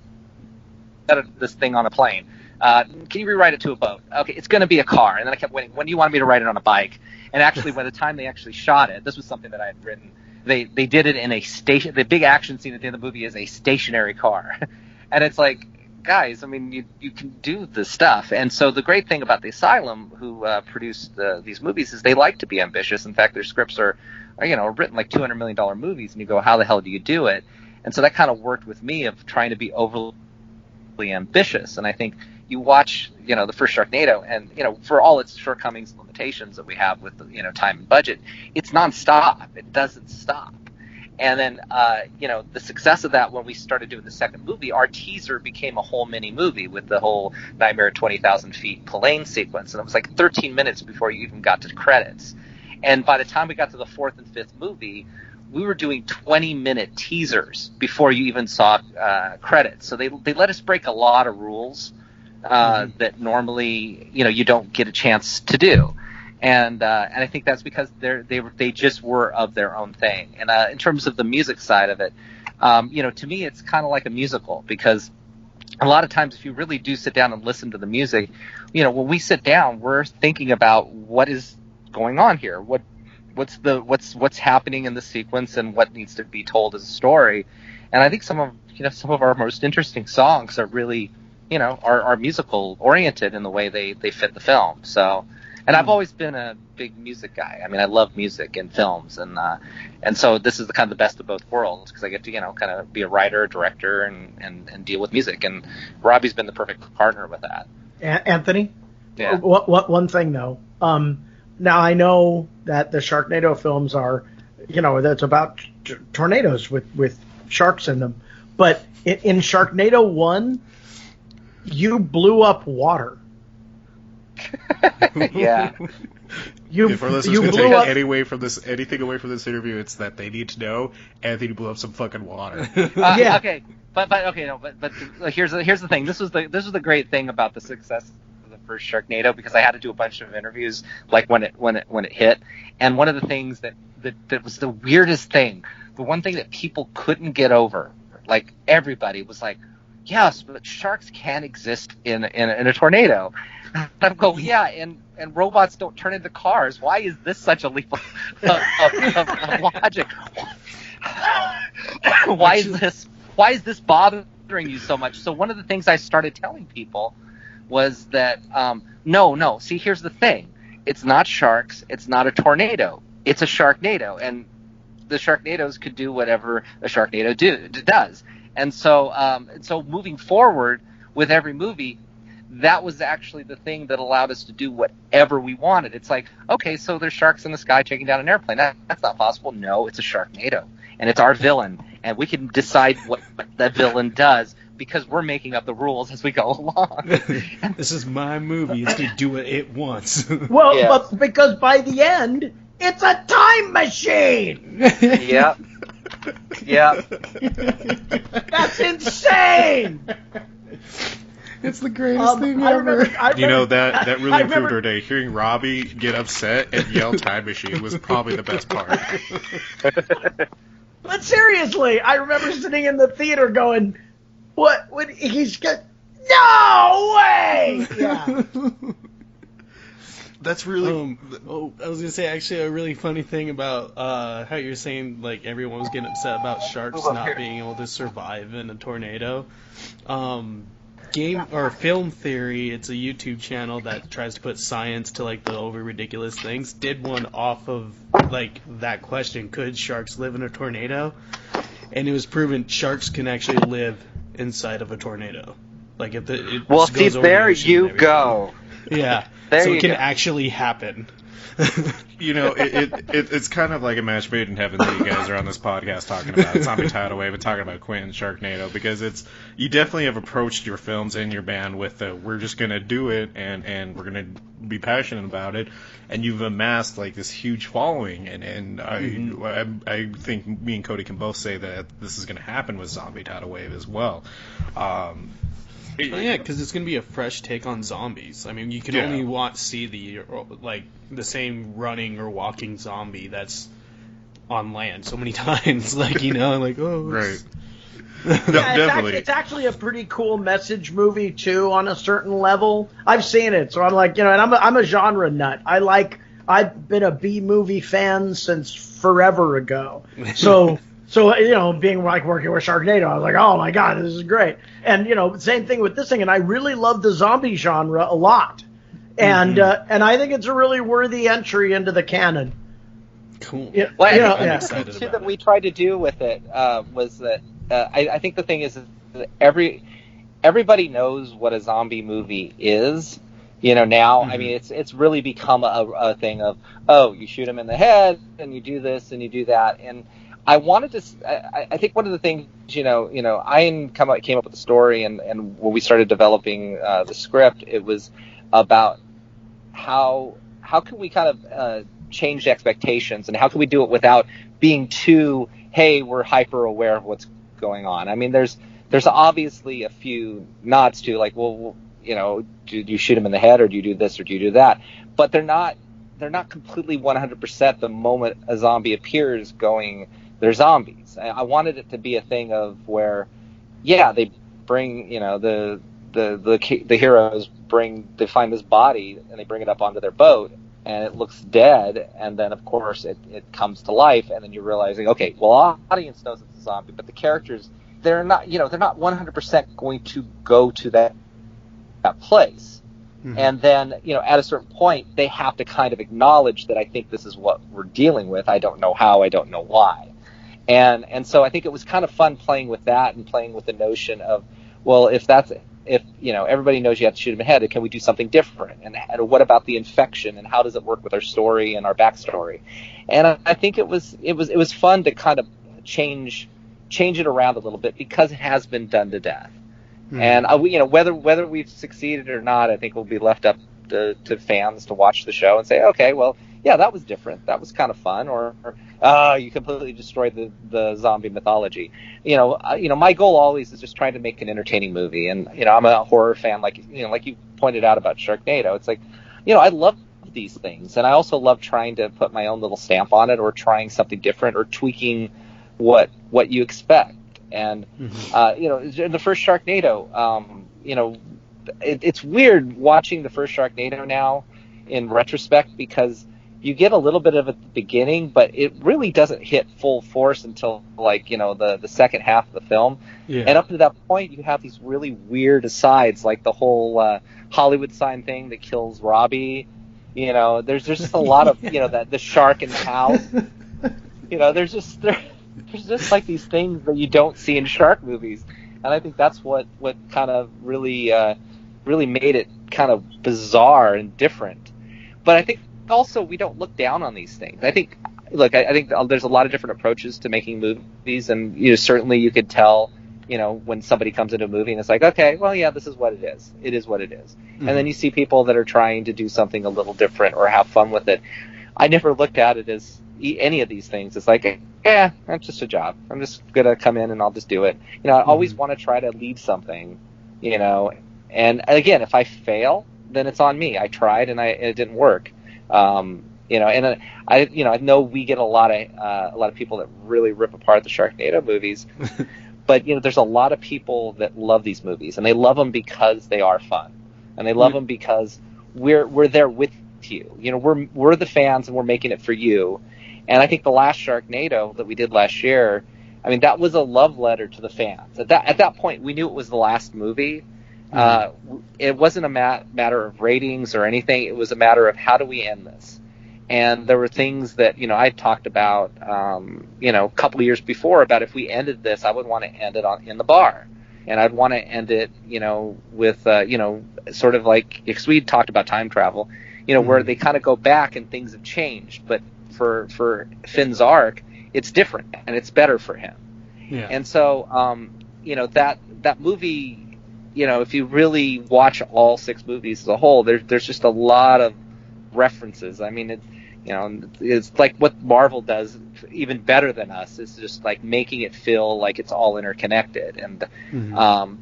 set this thing on a plane. Can you rewrite it to a boat? Okay, it's going to be a car. And then I kept waiting. When do you want me to write it on a bike? And actually, by the time they actually shot it, this was something that I had written. They did it in a station. The big action scene at the end of the movie is a stationary car, and it's like, guys, I mean, you can do this stuff. And so the great thing about the Asylum, who produced these movies, is they like to be ambitious. In fact, their scripts are written like $200 million movies, and you go, how the hell do you do it? And so that kind of worked with me of trying to be overly ambitious. And I think you watch, the first Sharknado, and, for all its shortcomings and limitations that we have with, time and budget, it's nonstop. It doesn't stop. And then, the success of that, when we started doing the second movie, our teaser became a whole mini movie with the whole Nightmare at 20,000 Feet plane sequence. And it was like 13 minutes before you even got to credits. And by the time we got to the fourth and fifth movie, we were doing 20-minute teasers before you even saw credits. So they let us break a lot of rules that normally, you don't get a chance to do. And I think that's because they just were of their own thing. And in terms of the music side of it, to me it's kind of like a musical, because a lot of times if you really do sit down and listen to the music, when we sit down, we're thinking about what is going on here, what's happening in the sequence, and what needs to be told as a story. And I think some of our most interesting songs are really, are musical oriented in the way they fit the film. So. And I've always been a big music guy. I mean, I love music in films, and so this is the kind of the best of both worlds, because I get to kind of be a writer, director, and deal with music. And Robbie's been the perfect partner with that. Anthony, yeah. One thing though. Now I know that the Sharknado films are, that's about tornadoes with sharks in them, but in Sharknado 1, you blew up water. Yeah. If our listeners can blew take up anything away from this interview, it's that they need to know Anthony blew up some fucking water. Yeah. Okay, but here's the thing. This was the great thing about the success of the first Sharknado, because I had to do a bunch of interviews like when it hit, and one of the things that was the weirdest thing, the one thing that people couldn't get over, like everybody was like, yes, but sharks can exist in a tornado. I'm going, yeah, and robots don't turn into cars. Why is this such a leap of logic? Why is this bothering you so much? So one of the things I started telling people was that no. See, here's the thing: it's not sharks. It's not a tornado. It's a Sharknado, and the Sharknados could do whatever a Sharknado does. And so moving forward with every movie, that was actually the thing that allowed us to do whatever we wanted. It's like, okay, so there's sharks in the sky taking down an airplane. That's not possible. No, it's a Sharknado, and it's our villain, and we can decide what the villain does because we're making up the rules as we go along. This is my movie. It's going to do what it wants. Well, Yeah. but because by the end, it's a time machine. Yep. Yep. That's insane. It's the greatest thing I ever. remember, You know, that really I improved remember- our day. Hearing Robbie get upset and yell time machine was probably the best part. But seriously, I remember sitting in the theater going, "What? What? He's got no way!" Yeah. That's really... I was gonna say actually a really funny thing about how you're saying like everyone was getting upset about sharks not being able to survive in a tornado. Game or Film Theory, it's a YouTube channel that tries to put science to like the over ridiculous things. Did one off of like that question: could sharks live in a tornado? And it was proven sharks can actually live inside of a tornado. Like if it Well, goes see, over the there ocean you and everything. go. Yeah. There so you it can go. actually happen. You know, it's kind of like a match made in heaven that you guys are on this podcast talking about Zombie Tidal Wave and talking about Quint and Sharknado, because you definitely have approached your films and your band with we're just gonna do it and we're gonna be passionate about it, and you've amassed like this huge following, and I think me and Cody can both say that this is gonna happen with Zombie Tidal Wave as well. Yeah, because it's gonna be a fresh take on zombies. I mean, you can only see the same running or walking zombie that's on land so many times. Like Right. Yeah, Definitely. it's actually a pretty cool message movie too, on a certain level. I've seen it, so I'm like, and I'm a genre nut. I've been a B movie fan since forever ago. So being like working with Sharknado, I was like, oh my god, this is great. And same thing with this thing. And I really love the zombie genre a lot. And and I think it's a really worthy entry into the canon. Cool. Yeah, Well, you know, I yeah. think the thing too that we tried to do with it was that I think the thing is that everybody knows what a zombie movie is. Now, I mean, it's really become a thing of, oh, you shoot him in the head, and you do this, and you do that. And I wanted to, I think one of the things, I came up with the story, and when we started developing the script, it was about how can we kind of change expectations, and how can we do it without being too, hey, we're hyper aware of what's going on. I mean, there's obviously a few nods to like, well, do you shoot him in the head, or do you do this, or do you do that? But they're not completely 100% the moment a zombie appears going, they're zombies. I wanted it to be a thing of where, yeah, they bring, the heroes they find this body and they bring it up onto their boat, and it looks dead, and then of course it comes to life, and then you're realizing, okay, well, our audience knows it's a zombie, but the characters, they're not 100% going to go to that place. Mm-hmm. And then, at a certain point, they have to kind of acknowledge that I think this is what we're dealing with. I don't know how, I don't know why. And so I think it was kind of fun playing with that, and playing with the notion of, well, if everybody knows you have to shoot him in the head, can we do something different? And what about the infection, and how does it work with our story and our backstory? And I think it was fun to kind of change it around a little bit, because it has been done to death. Mm-hmm. And whether we've succeeded or not, I think will be left up to fans to watch the show and say, okay, well, yeah, that was different. That was kind of fun. Or you completely destroyed the zombie mythology. My goal always is just trying to make an entertaining movie. And I'm a horror fan, like you pointed out about Sharknado. It's like, I love these things, and I also love trying to put my own little stamp on it, or trying something different, or tweaking what you expect. And in the first Sharknado, it's weird watching the first Sharknado now in retrospect, because you get a little bit of it at the beginning, but it really doesn't hit full force until the second half of the film. Yeah. And up to that point, you have these really weird asides, like the whole Hollywood sign thing that kills Robbie. There's just a lot of the shark in the house. there's just like these things that you don't see in shark movies, and I think that's what kind of really made it kind of bizarre and different. But I think also we don't look down on these things. I think there's a lot of different approaches to making movies, and certainly you could tell when somebody comes into a movie and it's like, okay, well, yeah, this is what it is. It is what it is. Mm-hmm. And then you see people that are trying to do something a little different or have fun with it. I never looked at it as any of these things. It's like, yeah, it's just a job. I'm just going to come in and I'll just do it. I always want to try to lead something, and again, if I fail, then it's on me. I tried and it didn't work. And I know we get a lot of people that really rip apart the Sharknado movies. But there's a lot of people that love these movies, and they love them because they are fun, and they love them because we're there with you. We're the fans, and we're making it for you. And I think the last Sharknado that we did last year, I mean, that was a love letter to the fans. At that point, we knew it was the last movie. It wasn't a matter of ratings or anything. It was a matter of how do we end this. And there were things that, I talked about, a couple of years before about if we ended this, I would want to end it in the bar. And I'd want to end it, with, sort of like, because we talked about time travel, where they kind of go back and things have changed. But for Finn's arc, it's different and it's better for him. Yeah. And so, that movie, if you really watch all 6 movies as a whole, there's just a lot of references. I mean, it's like what Marvel does even better than us. It's just like making it feel like it's all interconnected. And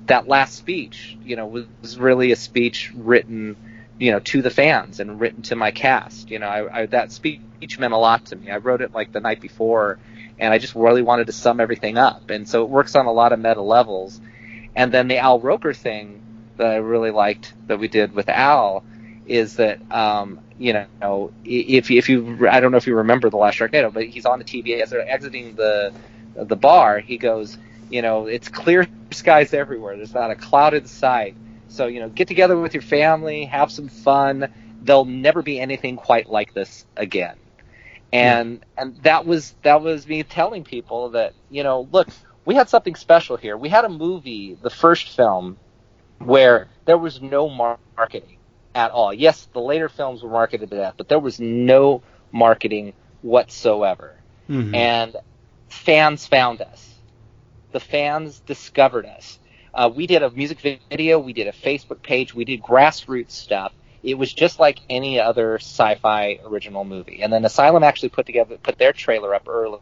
that last speech, was really a speech written, to the fans and written to my cast. That speech meant a lot to me. I wrote it like the night before, and I just really wanted to sum everything up. And so it works on a lot of meta levels. And then the Al Roker thing that I really liked that we did with Al is that, if you, I don't know if you remember the last Sharknado, but he's on the TV as they're exiting the bar. He goes, it's clear skies everywhere. There's not a cloud in sight. So, get together with your family, have some fun. There'll never be anything quite like this again. And that was me telling people that, look, we had something special here. We had a movie, the first film, where there was no marketing at all. Yes, the later films were marketed to death, but there was no marketing whatsoever. Mm-hmm. And fans found us. The fans discovered us. We did a music video. We did a Facebook page. We did grassroots stuff. It was just like any other sci-fi original movie. And then Asylum actually put their trailer up early.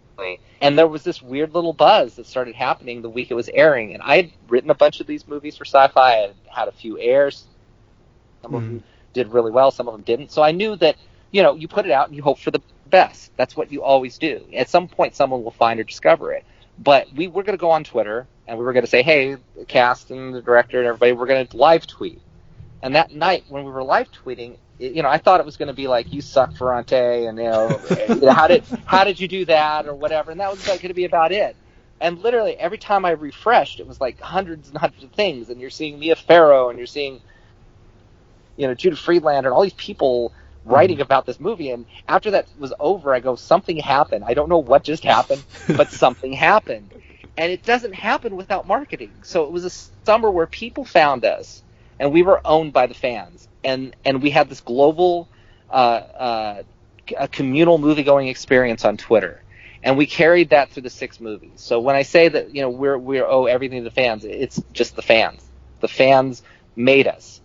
And there was this weird little buzz that started happening the week it was airing. And I had written a bunch of these movies for sci-fi. I had a few airs. Some of them did really well. Some of them didn't. So I knew that, you put it out and you hope for the best. That's what you always do. At some point, someone will find or discover it. But we were going to go on Twitter, and we were going to say, hey, the cast and the director and everybody, we're going to live tweet. And that night when we were live tweeting, I thought it was going to be like, you suck, Ferrante, and, how did you do that or whatever. And that was like going to be about it. And literally every time I refreshed, it was like hundreds and hundreds of things. And you're seeing Mia Farrow, and you're seeing, Judah Friedlander, and all these people writing about this movie. And after that was over, I go, something happened. I don't know what just happened, but something happened. And it doesn't happen without marketing. So it was a summer where people found us, and we were owned by the fans. And we had this global a communal movie-going experience on Twitter. And we carried that through the 6 movies. So when I say that, we owe everything to the fans, it's just the fans. The fans made us.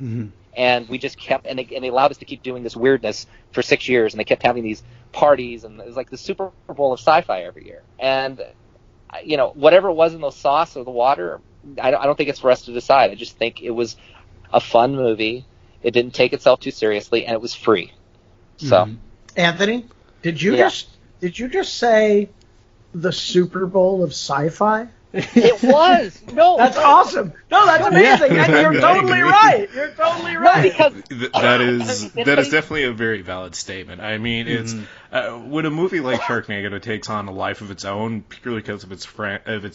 Mm-hmm. And we just kept, and they allowed us to keep doing this weirdness for 6 years, and they kept having these parties, and it was like the Super Bowl of sci-fi every year. And, whatever it was in the sauce or the water, I don't think it's for us to decide. I just think it was a fun movie. It didn't take itself too seriously, and it was free. So, Anthony, did you just say the Super Bowl of sci-fi? It was. No, that's awesome. No, that's amazing. Yeah. You're totally right. You're totally right. Because that is definitely a very valid statement. I mean, it's when a movie like Sharknado takes on a life of its own purely because of its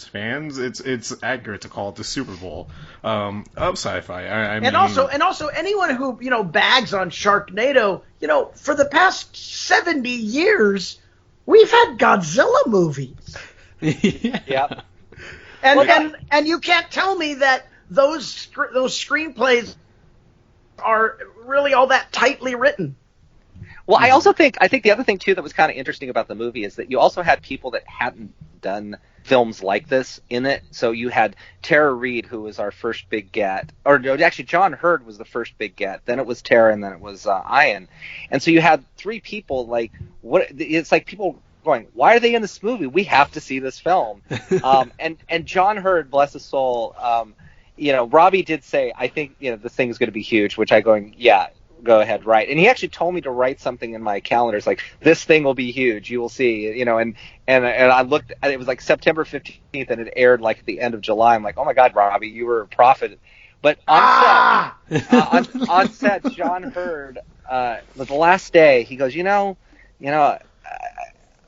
fans, it's accurate to call it the Super Bowl of sci-fi. I mean, and also anyone who bags on Sharknado, for the past 70 years. We've had Godzilla movies. Yep. And you can't tell me that those screenplays are really all that tightly written. Well, I think the other thing too that was kind of interesting about the movie is that you also had people that hadn't done films like this in it. So you had Tara Reid, who was our first big get, or no, actually John Hurd was the first big get. Then it was Tara, and then it was Ian. And so you had three people. Like, what? It's like people going, why are they in this movie? We have to see this film. And John Hurd, bless his soul. Robbie did say, I think this thing is going to be huge. Which I going, yeah. Go ahead, write. And he actually told me to write something in my calendar. It's like, this thing will be huge. You will see, and I looked, and it was like September 15th, and it aired like at the end of July. I'm like, oh my God, Robbie, you were a prophet. But on set, on set, John Hurd, the last day, he goes,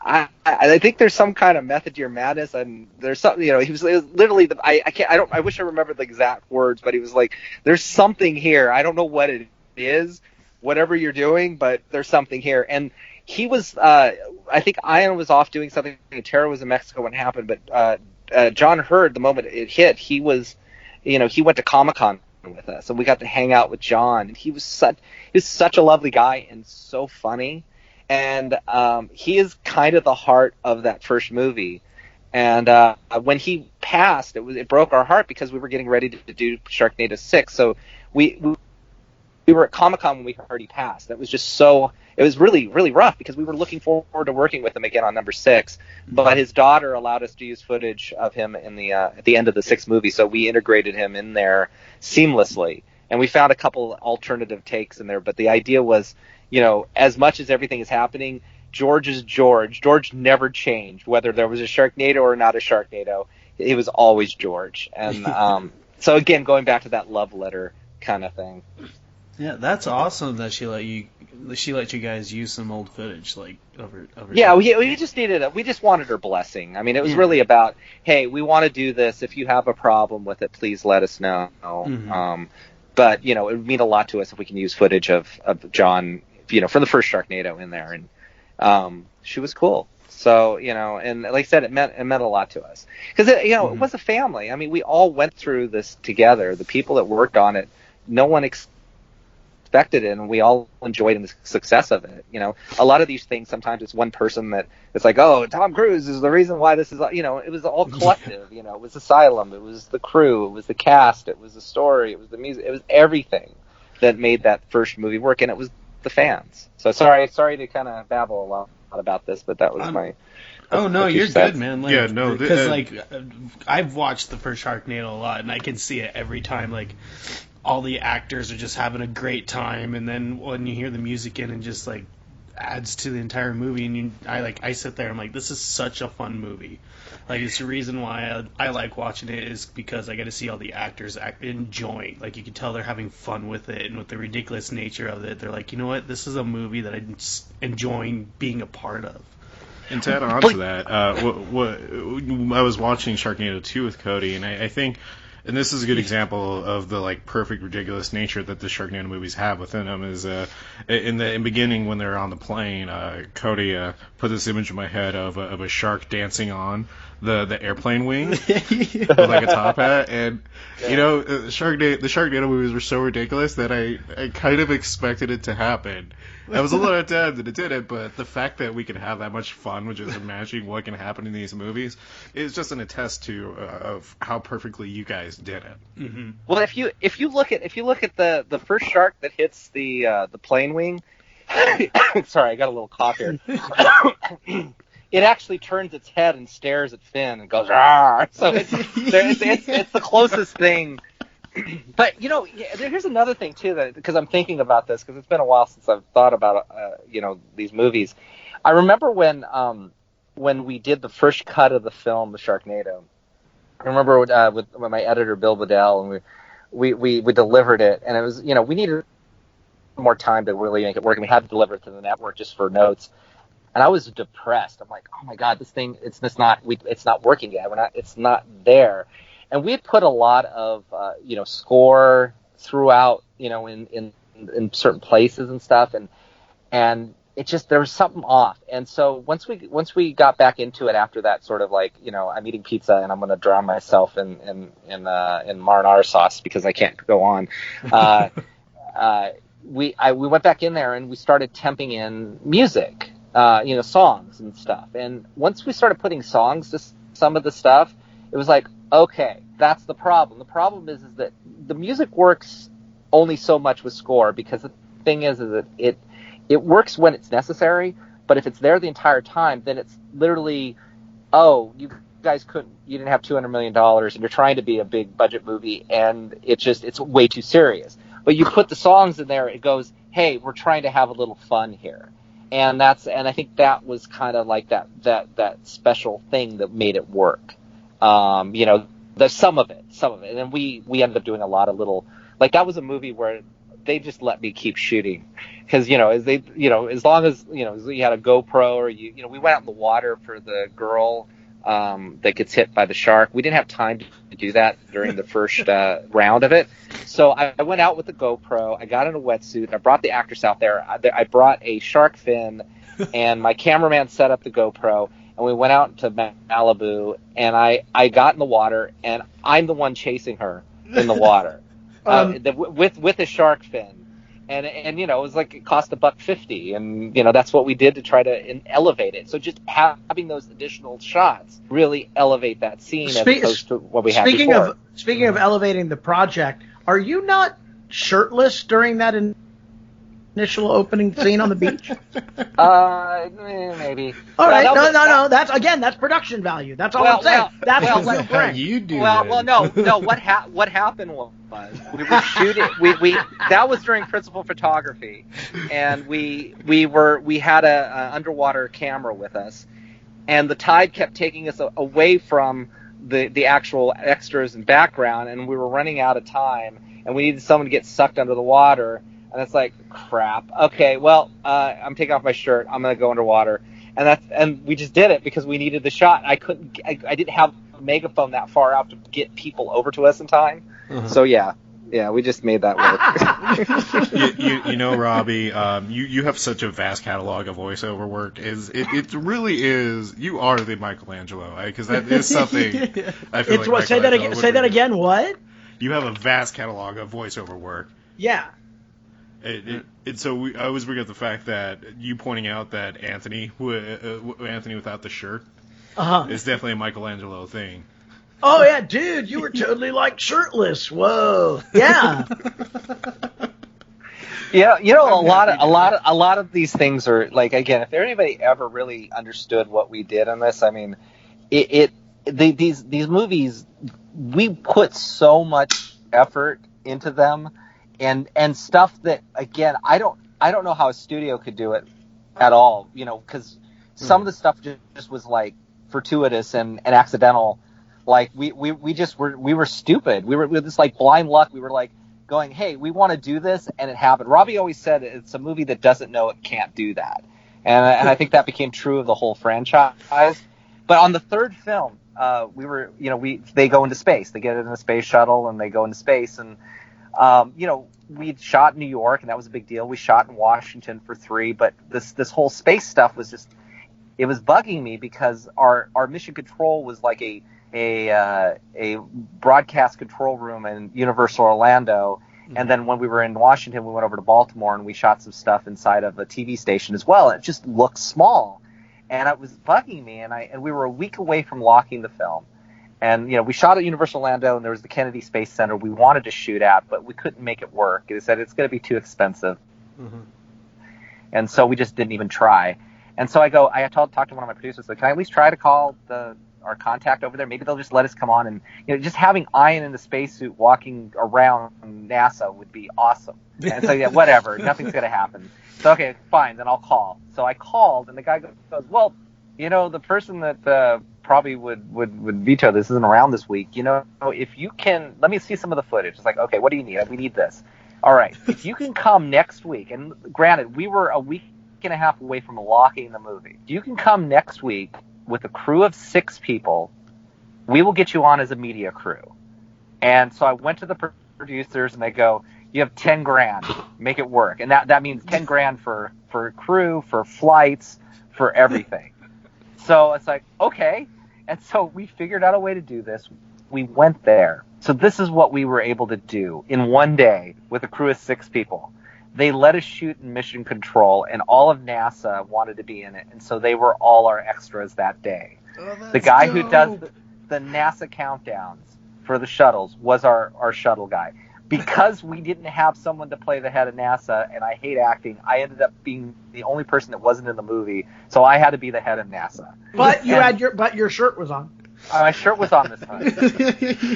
I think there's some kind of method to your madness, and there's something, he was literally, I wish I remembered the exact words, but he was like, there's something here. I don't know what it is, whatever you're doing, but there's something here. And he was, I think Ian was off doing something, Tara was in Mexico when it happened, but John Hurd, the moment it hit, he was, he went to Comic-Con with us, and we got to hang out with John, and he was such a lovely guy and so funny. And he is kind of the heart of that first movie. And when he passed, it broke our heart because we were getting ready to do Sharknado 6. So we were at Comic-Con when we heard he passed. It was really, really rough because we were looking forward to working with him again on number 6. But his daughter allowed us to use footage of him in at the end of the 6th movie. So we integrated him in there seamlessly. And we found a couple alternative takes in there. But the idea was, as much as everything is happening, George is George. George never changed, whether there was a Sharknado or not a Sharknado. It was always George. And so again, going back to that love letter kind of thing. Yeah, that's awesome that she let you guys use some old footage over. Yeah, we just we just wanted her blessing. I mean, it was really about, hey, we want to do this. If you have a problem with it, please let us know. Mm-hmm. But it would mean a lot to us if we can use footage of John, from the first Sharknado in there, and she was cool. So and like I said, it meant a lot to us because mm-hmm. It was a family. I mean, we all went through this together. The people that worked on it, no one expected it, and we all enjoyed the success of it. A lot of these things, sometimes it's one person that it's like, oh, Tom Cruise is the reason why this is. It was all collective. It was Asylum, it was the crew, it was the cast, it was the story, it was the music, it was everything that made that first movie work, and it was the fans. So sorry to kind of babble a lot about this, but that was my. Oh no, you're good, man. Because I've watched the first Sharknado a lot, and I can see it every time. Like, all the actors are just having a great time, and then when you hear the music in, and just like adds to the entire movie, and I sit there, I'm like, this is such a fun movie. Like, it's the reason why I like watching it is because I get to see all the actors enjoying. Like, you can tell they're having fun with it, and with the ridiculous nature of it, they're like, you know what, this is a movie that I'm enjoying being a part of. And to add on to that, I was watching Sharknado 2 with Cody, and I think, and this is a good example of the perfect ridiculous nature that the Sharknado movies have within them. Is in the beginning when they're on the plane, Cody put this image in my head of a shark dancing on the airplane wing with like a top hat, and the Sharknado movies were so ridiculous that I kind of expected it to happen. I was a little sad that it didn't, but the fact that we can have that much fun with just imagining what can happen in these movies is just an attest to of how perfectly you guys did it. Mm-hmm. Well, if you look at the first shark that hits the plane wing, sorry, I got a little cough here. It actually turns its head and stares at Finn and goes, "Arr!" So it's the closest thing. But here's another thing too, that because I'm thinking about this because it's been a while since I've thought about these movies. I remember when we did the first cut of the film, The Sharknado. I remember with my editor Bill Bedell, and we delivered it, and it was we needed more time to really make it work, and we had to deliver it to the network just for notes. And I was depressed. I'm like, oh my God, this thing it's not working yet. It's not there. And we had put a lot of, score throughout, in certain places and stuff. And there was something off. And so once we got back into it after that, sort of like, I'm eating pizza and I'm going to drown myself in marinara sauce because I can't go on. We went back in there and we started temping in music, songs and stuff. And once we started putting songs to some of the stuff, it was like, okay, that's the problem. The problem is that the music works only so much with score, because the thing is that it works when it's necessary, but if it's there the entire time, then it's literally, oh, you guys you didn't have $200 million and you're trying to be a big budget movie, and it's way too serious. But you put the songs in there, it goes, hey, we're trying to have a little fun here. And I think that was kind of like that special thing that made it work. There's some of it. And then we ended up doing a lot of little, like, that was a movie where they just let me keep shooting, because as long as you had a GoPro, or we went out in the water for the girl that gets hit by the shark. We didn't have time to do that during the first round of it, so I went out with the GoPro. I got in a wetsuit. I brought the actress out there. I brought a shark fin, and my cameraman set up the GoPro, and we went out to Malibu, and I got in the water, and I'm the one chasing her in the water. With a shark fin, and it was like, it cost $150, and that's what we did to try to elevate it. So just having those additional shots really elevate that scene, as opposed to what we had before. Speaking of elevating the project, are you not shirtless during that initial opening scene on the beach? Maybe. All right, no. That's production value. That's all I'm saying. That's what you bring. You do. Well, no. What happened was we were shooting. We that was during principal photography, and we had a underwater camera with us, and the tide kept taking us away from the actual extras and background, and we were running out of time, and we needed someone to get sucked under the water. And it's like, crap. Okay, well, I'm taking off my shirt. I'm gonna go underwater, and we just did it because we needed the shot. I didn't have a megaphone that far out to get people over to us in time. Uh-huh. So yeah, we just made that work. Robbie, you have such a vast catalog of voiceover work. It really is. You are the Michelangelo, because that is something. I feel like say that again. Say that again. What? You have a vast catalog of voiceover work. Yeah. I always bring up the fact that you pointing out that Anthony without the shirt is definitely a Michelangelo thing. Oh yeah, dude, you were totally like shirtless. Whoa, yeah. Yeah, a lot of these things are like, again, if anybody ever really understood what we did on this, I mean, these movies, we put so much effort into them. And stuff that, again, I don't know how a studio could do it at all, because some of the stuff just was like fortuitous and accidental. Like we were stupid. We were just like blind luck. We were like going, hey, we want to do this, and it happened. Robbie always said it's a movie that doesn't know it can't do that, and I think that became true of the whole franchise. But on the third film, they go into space. They get in a space shuttle and they go into space, and we'd shot in New York, and that was a big deal. We shot in Washington for 3, but this whole space stuff was just, it was bugging me, because our mission control was like a broadcast control room in Universal Orlando. Mm-hmm. And then when we were in Washington, we went over to Baltimore and we shot some stuff inside of a TV station as well. It just looked small, and it was bugging me. And we were a week away from locking the film. And, we shot at Universal Orlando, and there was the Kennedy Space Center we wanted to shoot at, but we couldn't make it work. They said it's going to be too expensive. Mm-hmm. And so we just didn't even try. And so I talked to one of my producers, can I at least try to call our contact over there? Maybe they'll just let us come on. And, just having Ian in the spacesuit walking around NASA would be awesome. And so, yeah, whatever. Nothing's going to happen. So, okay, fine, then I'll call. So I called, and the guy goes, well, the person that probably would veto this isn't around this week. If you can, let me see some of the footage. It's like, okay, what do you need? We need this. All right, if you can come next week, and granted, we were a week and a half away from locking the movie. If you can come next week with a crew of 6 people, we will get you on as a media crew. And so I went to the producers, and they go, you have $10,000, make it work. And that means $10,000 for for crew, for flights, for everything. So it's like, okay. And so we figured out a way to do this. We went there. So this is what we were able to do in one day with a crew of 6 people. They let us shoot in Mission Control, and all of NASA wanted to be in it. And so they were all our extras that day. Oh, the guy who does the NASA countdowns for the shuttles was our shuttle guy. Because we didn't have someone to play the head of NASA, and I hate acting, I ended up being the only person that wasn't in the movie, so I had to be the head of NASA. But your shirt was on. My shirt was on this time.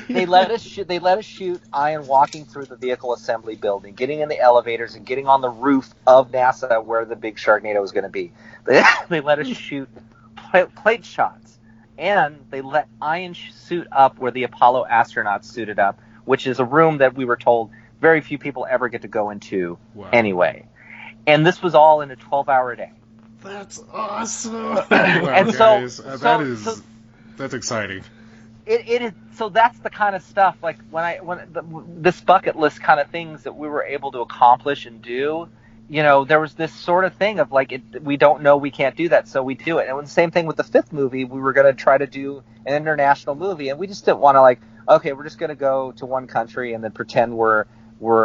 They let us shoot Ian walking through the vehicle assembly building, getting in the elevators, and getting on the roof of NASA where the big Sharknado was going to be. They let us shoot plate shots, and they let Ian suit up where the Apollo astronauts suited up, which is a room that we were told very few people ever get to go into anyway. And this was all in a 12-hour day. That's awesome. Wow, and guys, so that's exciting. It is. So that's the kind of stuff, like this bucket list kind of things that we were able to accomplish and do. You know, there was this sort of thing of like, we don't know, we can't do that, so we do it. And the same thing with the 5th movie, we were going to try to do an international movie, and we just didn't want to like, okay, we're just going to go to one country and then pretend we're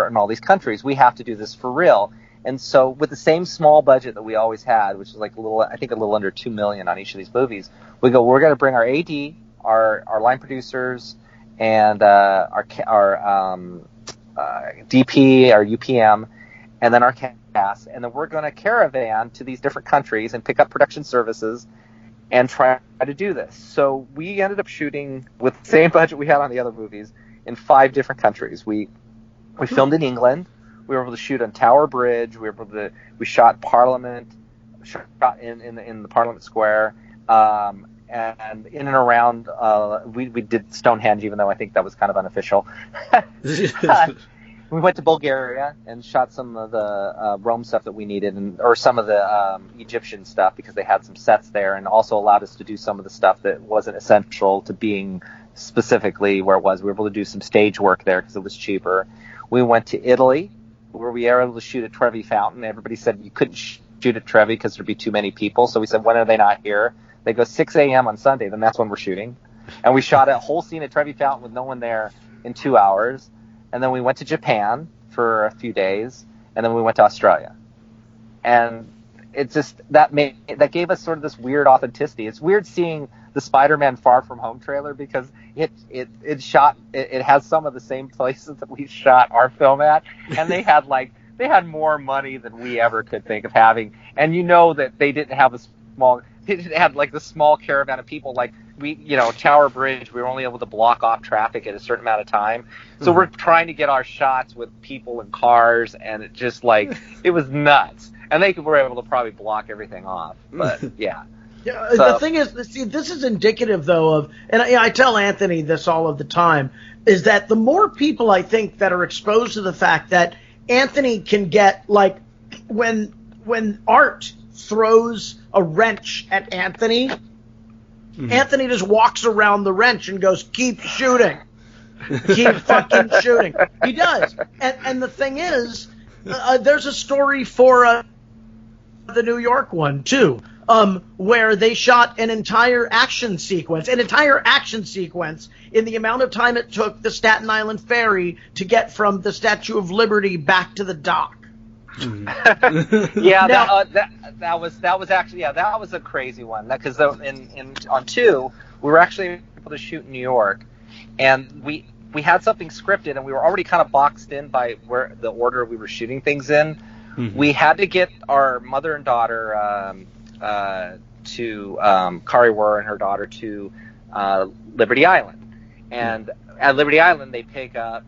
in all these countries. We have to do this for real. And so with the same small budget that we always had, which is like a little under $2 million on each of these movies, we go, we're going to bring our AD, our line producers, and our DP, our UPM, and then our cast, and then we're going to caravan to these different countries and pick up production services and try to do this. So we ended up shooting with the same budget we had on the other movies in 5 different countries. We filmed in England. We were able to shoot on Tower Bridge. We shot Parliament, shot in the Parliament Square, and in and around. We did Stonehenge, even though I think that was kind of unofficial. We went to Bulgaria and shot some of the Rome stuff that we needed, or some of the Egyptian stuff, because they had some sets there, and also allowed us to do some of the stuff that wasn't essential to being specifically where it was. We were able to do some stage work there because it was cheaper. We went to Italy, where we were able to shoot at Trevi Fountain. Everybody said you couldn't shoot at Trevi because there'd be too many people. So we said, when are they not here? They go 6 a.m. on Sunday, then that's when we're shooting. And we shot a whole scene at Trevi Fountain with no one there in 2 hours. And then we went to Japan for a few days, and then we went to Australia. And it's just that gave us sort of this weird authenticity. It's weird seeing the Spider-Man Far From Home trailer, because it has some of the same places that we shot our film at, and they had more money than we ever could think of having. And you know that they didn't have like the small caravan of people. Like Tower Bridge, we were only able to block off traffic at a certain amount of time. So we're trying to get our shots with people and cars, and it just it was nuts. And they were able to probably block everything off. But yeah. Yeah, the thing is, see, this is indicative, though, of, and I tell Anthony this all of the time, is that the more people, I think, that are exposed to the fact that Anthony can get, like, when Art throws a wrench at Anthony, Anthony just walks around the wrench and goes, keep shooting. Keep fucking shooting. He does. And the thing is, there's a story for the New York one, too. Where they shot an entire action sequence in the amount of time it took the Staten Island ferry to get from the Statue of Liberty back to the dock. Yeah, that was actually that was a crazy one. Because on 2, we were actually able to shoot in New York, and we had something scripted, and we were already kind of boxed in by where the order we were shooting things in. We had to get our mother and daughter. To Kari Wurr and her daughter to Liberty Island, and at Liberty Island they pick up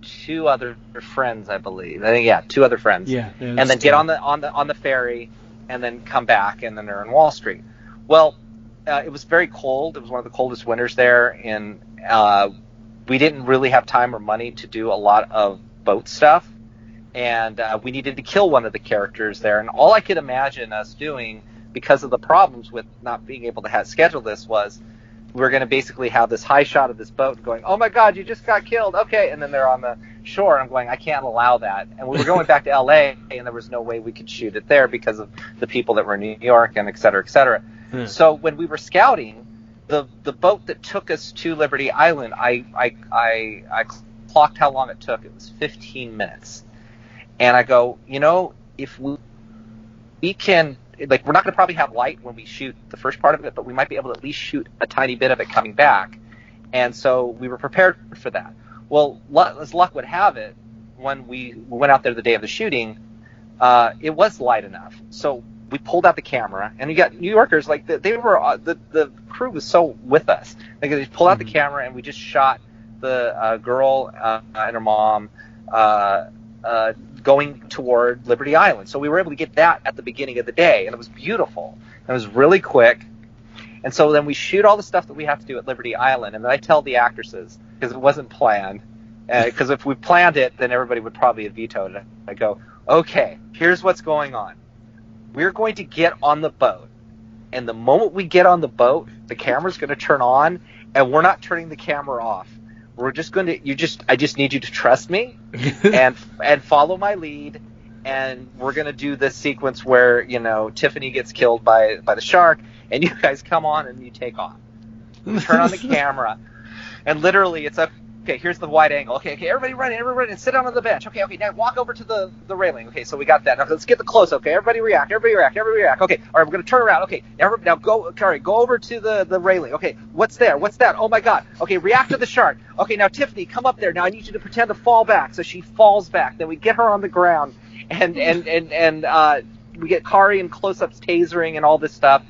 2 other friends, I believe. 2 other friends. Yeah, and then get on the ferry, and then come back, and then they're in Wall Street. Well, it was very cold. It was one of the coldest winters there, and we didn't really have time or money to do a lot of boat stuff. And we needed to kill one of the characters there. And all I could imagine us doing, because of the problems with not being able to schedule this, was we're going to basically have this high shot of this boat going, oh my God, you just got killed. Okay. And then they're on the shore, and I'm going, I can't allow that. And we were going back to LA, and there was no way we could shoot it there because of the people that were in New York and et cetera, et cetera. So when we were scouting, the boat that took us to Liberty Island, I clocked how long it took. It was 15 minutes. And I go, if we can, like, we're not going to probably have light when we shoot the first part of it, but we might be able to at least shoot a tiny bit of it coming back. And so we were prepared for that. Well, as luck would have it, when we went out there the day of the shooting, it was light enough. So we pulled out the camera, and you got New Yorkers, like, they were, the crew was so with us. Like, they pulled out the camera, and we just shot the girl and her mom going toward Liberty Island. So we were able to get that at the beginning of the day, and it was beautiful. It was really quick. And so then we shoot all the stuff that we have to do at Liberty Island, and then I tell the actresses, because it wasn't planned, because if we planned it, then everybody would probably have vetoed it. I go, okay, here's what's going on. We're going to get on the boat, and the moment we get on the boat, the camera's going to turn on, and we're not turning the camera off. We're just going to, I just need you to trust me and follow my lead. And we're going to do this sequence where, Tiffany gets killed by the shark, and you guys come on and you take off. We turn on the camera, and literally it's okay, here's the wide angle. Okay, everybody run, and sit down on the bench. Okay, now walk over to the railing. Okay, so we got that. Now let's get the close. Okay, everybody react. Okay, all right, we're going to turn around. Okay, now go over to the railing. Okay, what's there? What's that? Oh my God. Okay, react to the shark. Okay, now Tiffany, come up there. Now I need you to pretend to fall back. So she falls back. Then we get her on the ground, and we get Kari in close-ups tasering and all this stuff.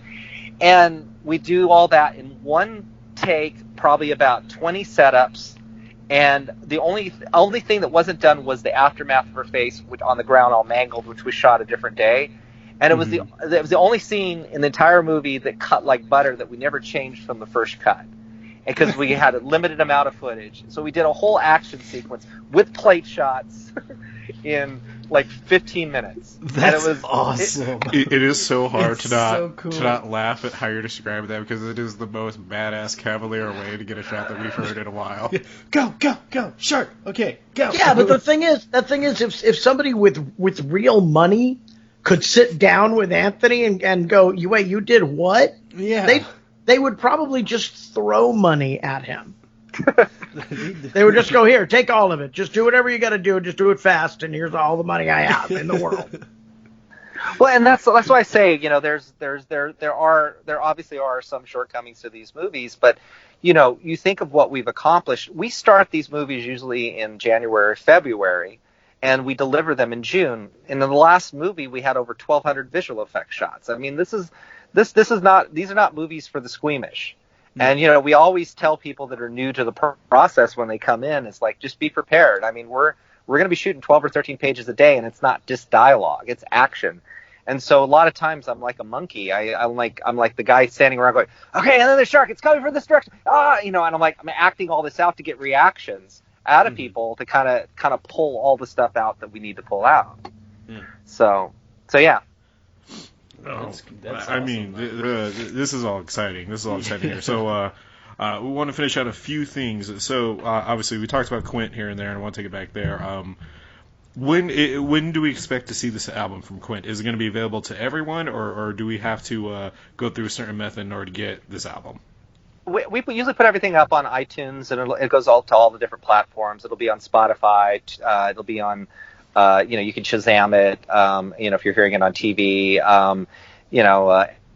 And we do all that in one take, probably about 20 setups. And the only thing that wasn't done was the aftermath of her face, which on the ground all mangled, which was shot a different day. And it was the only scene in the entire movie that cut like butter that we never changed from the first cut, because we had a limited amount of footage. So we did a whole action sequence with plate shots in like 15 minutes. That's awesome. It is so hard to not laugh at how you're describing that, because it is the most badass cavalier way to get a shot that we've heard in a while. Go, shark. Okay, go. Yeah, but the thing is, if somebody with real money could sit down with Anthony and go, wait, you did what? Yeah. They would probably just throw money at him. They would just go, here, take all of it. Just do whatever you got to do. Just do it fast, and here's all the money I have in the world. Well, and that's why I say, there obviously are some shortcomings to these movies, but you think of what we've accomplished. We start these movies usually in January, February, and we deliver them in June. And in the last movie, we had over 1,200 visual effects shots. I mean, these are not movies for the squeamish. And, we always tell people that are new to the process when they come in, it's like, just be prepared. I mean, we're going to be shooting 12 or 13 pages a day, and it's not just dialogue, it's action. And so a lot of times I'm like a monkey. I'm like the guy standing around going, okay, and then the shark, it's coming from this direction. And I'm acting all this out to get reactions out of people to kind of pull all the stuff out that we need to pull out. So yeah. That's awesome. I mean, this is all exciting. Here. So we want to finish out a few things. So obviously we talked about Quint here and there, and I want to take it back there. When do we expect to see this album from Quint? Is it going to be available to everyone, or do we have to go through a certain method in order to get this album? We usually put everything up on iTunes, and it goes to all the different platforms. It'll be on Spotify. It'll be on you can Shazam it, if you're hearing it on TV,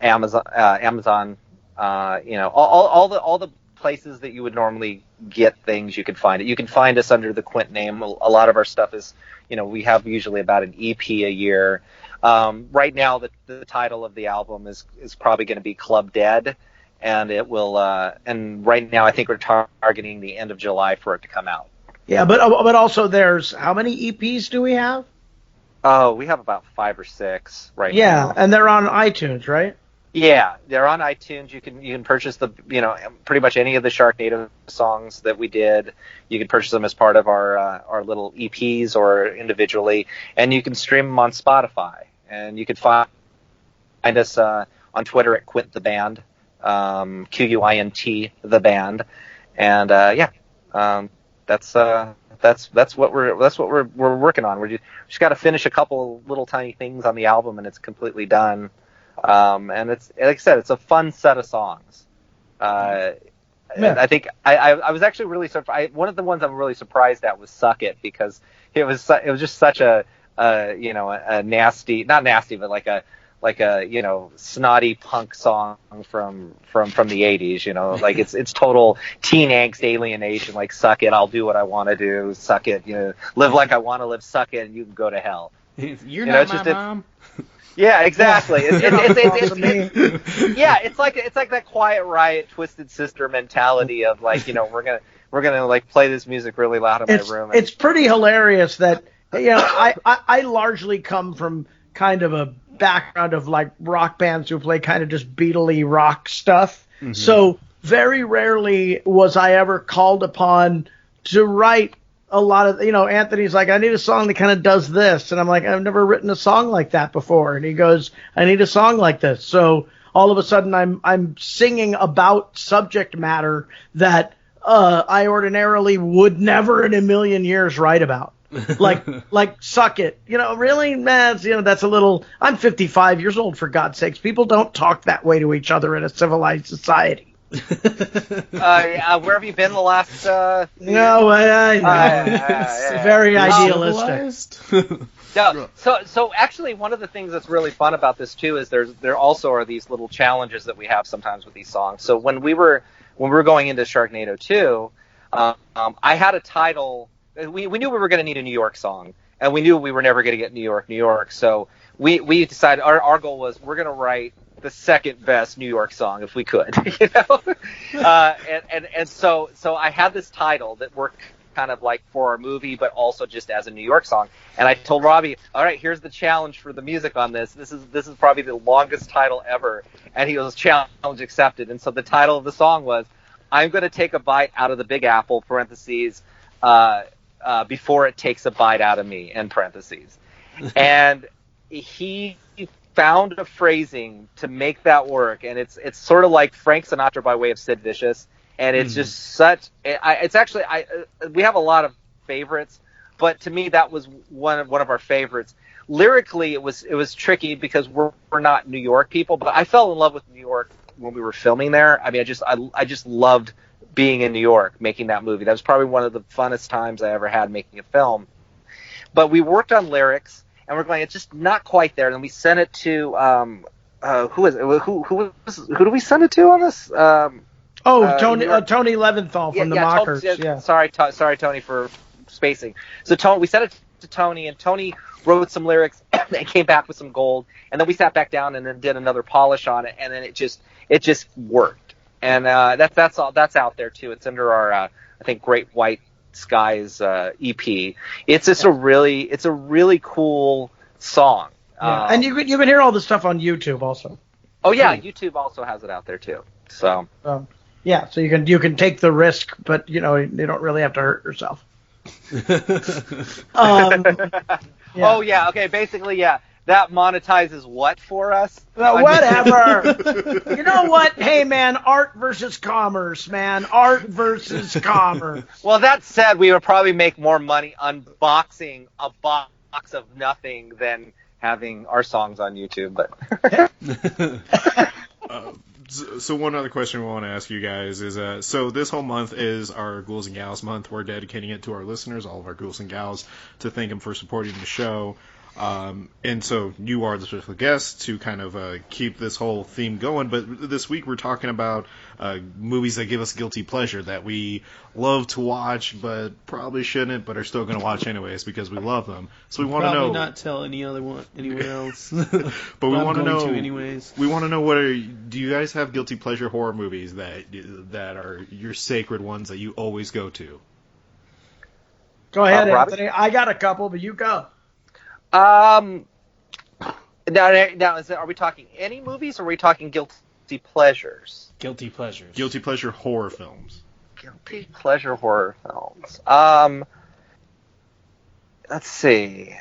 Amazon, all the places that you would normally get things, you can find it. You can find us under the Quint name. A lot of our stuff is, we have usually about an EP a year. Right now, the title of the album is probably going to be Club Dead, and it will, and right now I think we're targeting the end of July for it to come out. Yeah, but also there's, how many EPs do we have? Oh, we have about 5 or 6 right now. Yeah, and they're on iTunes, right? Yeah, they're on iTunes. You can purchase pretty much any of the Sharknado songs that we did. You can purchase them as part of our little EPs or individually, and you can stream them on Spotify. And you can find us on Twitter at Quint the Band. Quint, the band, and that's what we're working on. We just got to finish a couple little tiny things on the album, and it's completely done. And it's, like I said, it's a fun set of songs. And I think I was actually really surprised. One of the ones I'm really surprised at was "Suck It," because it was just such a nasty, not nasty, but like a snotty punk song from the 80s. Like it's total teen angst alienation. Like, suck it, I'll do what I want to do. Suck it, live like I want to live. Suck it, and you can go to hell. You're not my mom. Yeah, exactly. It's like that Quiet Riot, Twisted Sister mentality of like, we're gonna like play this music really loud in my room. It's pretty hilarious that I largely come from kind of a background of like rock bands who play kind of just beatly rock stuff. Mm-hmm. So very rarely was I ever called upon to write a lot of, Anthony's like, I need a song that kind of does this. And I'm like, I've never written a song like that before. And he goes, I need a song like this. So all of a sudden I'm singing about subject matter that I ordinarily would never in a million years write about. like suck it. Really, man, that's a little, I'm 55 years old, for God's sakes. People don't talk that way to each other in a civilized society. Where have you been the last? No, very idealistic. No, so actually, one of the things that's really fun about this too is there also are these little challenges that we have sometimes with these songs. So when we were going into Sharknado 2, I had a title. We knew we were going to need a New York song, and we knew we were never going to get New York. So we decided our goal was we're going to write the second best New York song if we could, and so I had this title that worked kind of like for our movie, but also just as a New York song. And I told Robbie, all right, here's the challenge for the music on this. This is probably the longest title ever. And he goes, challenge accepted. And so the title of the song was, I'm going to take a bite out of the Big Apple, parentheses, before it takes a bite out of me, end parentheses. And he found a phrasing to make that work, and it's sort of like Frank Sinatra by way of Sid Vicious, and it's just such. It's actually we have a lot of favorites, but to me that was one of our favorites. Lyrically, it was tricky because we're not New York people, but I fell in love with New York when we were filming there. I mean, I just loved being in New York, making that movie. That was probably one of the funnest times I ever had making a film. But we worked on lyrics. And we're going, it's just not quite there. And we sent it to who do we send it to on this? Tony Leventhal from the Mockers. Sorry, Tony, for spacing. So we sent it to Tony, and Tony wrote some lyrics and came back with some gold. And then we sat back down and then did another polish on it, and then it just worked. And that's out there too. It's under our I think Great White Skies EP. It's just a really cool song. Yeah. And you can hear all this stuff on YouTube also. Oh yeah, YouTube also has it out there too. So yeah, so you can take the risk, but you don't really have to hurt yourself. Yeah. Oh yeah, okay, basically yeah. That monetizes what for us? Whatever. You know what? Hey, man, art versus commerce, man. Art versus commerce. Well, that said, we would probably make more money unboxing a box of nothing than having our songs on YouTube. But So one other question we want to ask you guys is, so this whole month is our Ghouls and Gals month. We're dedicating it to our listeners, all of our Ghouls and Gals, to thank them for supporting the show. And so you are the special guest to kind of keep this whole theme going. But this week we're talking about movies that give us guilty pleasure that we love to watch, but probably shouldn't, but are still going to watch anyways because we love them. So we want to know. Probably not tell anyone else. But we want to know. Anyways. We want to know do you guys have guilty pleasure horror movies that are your sacred ones that you always go to? Go ahead, Anthony. I got a couple, but you go. Now, are we talking any movies, or are we talking guilty pleasures? Guilty pleasures. Guilty pleasure horror films. Guilty pleasure horror films. Let's see.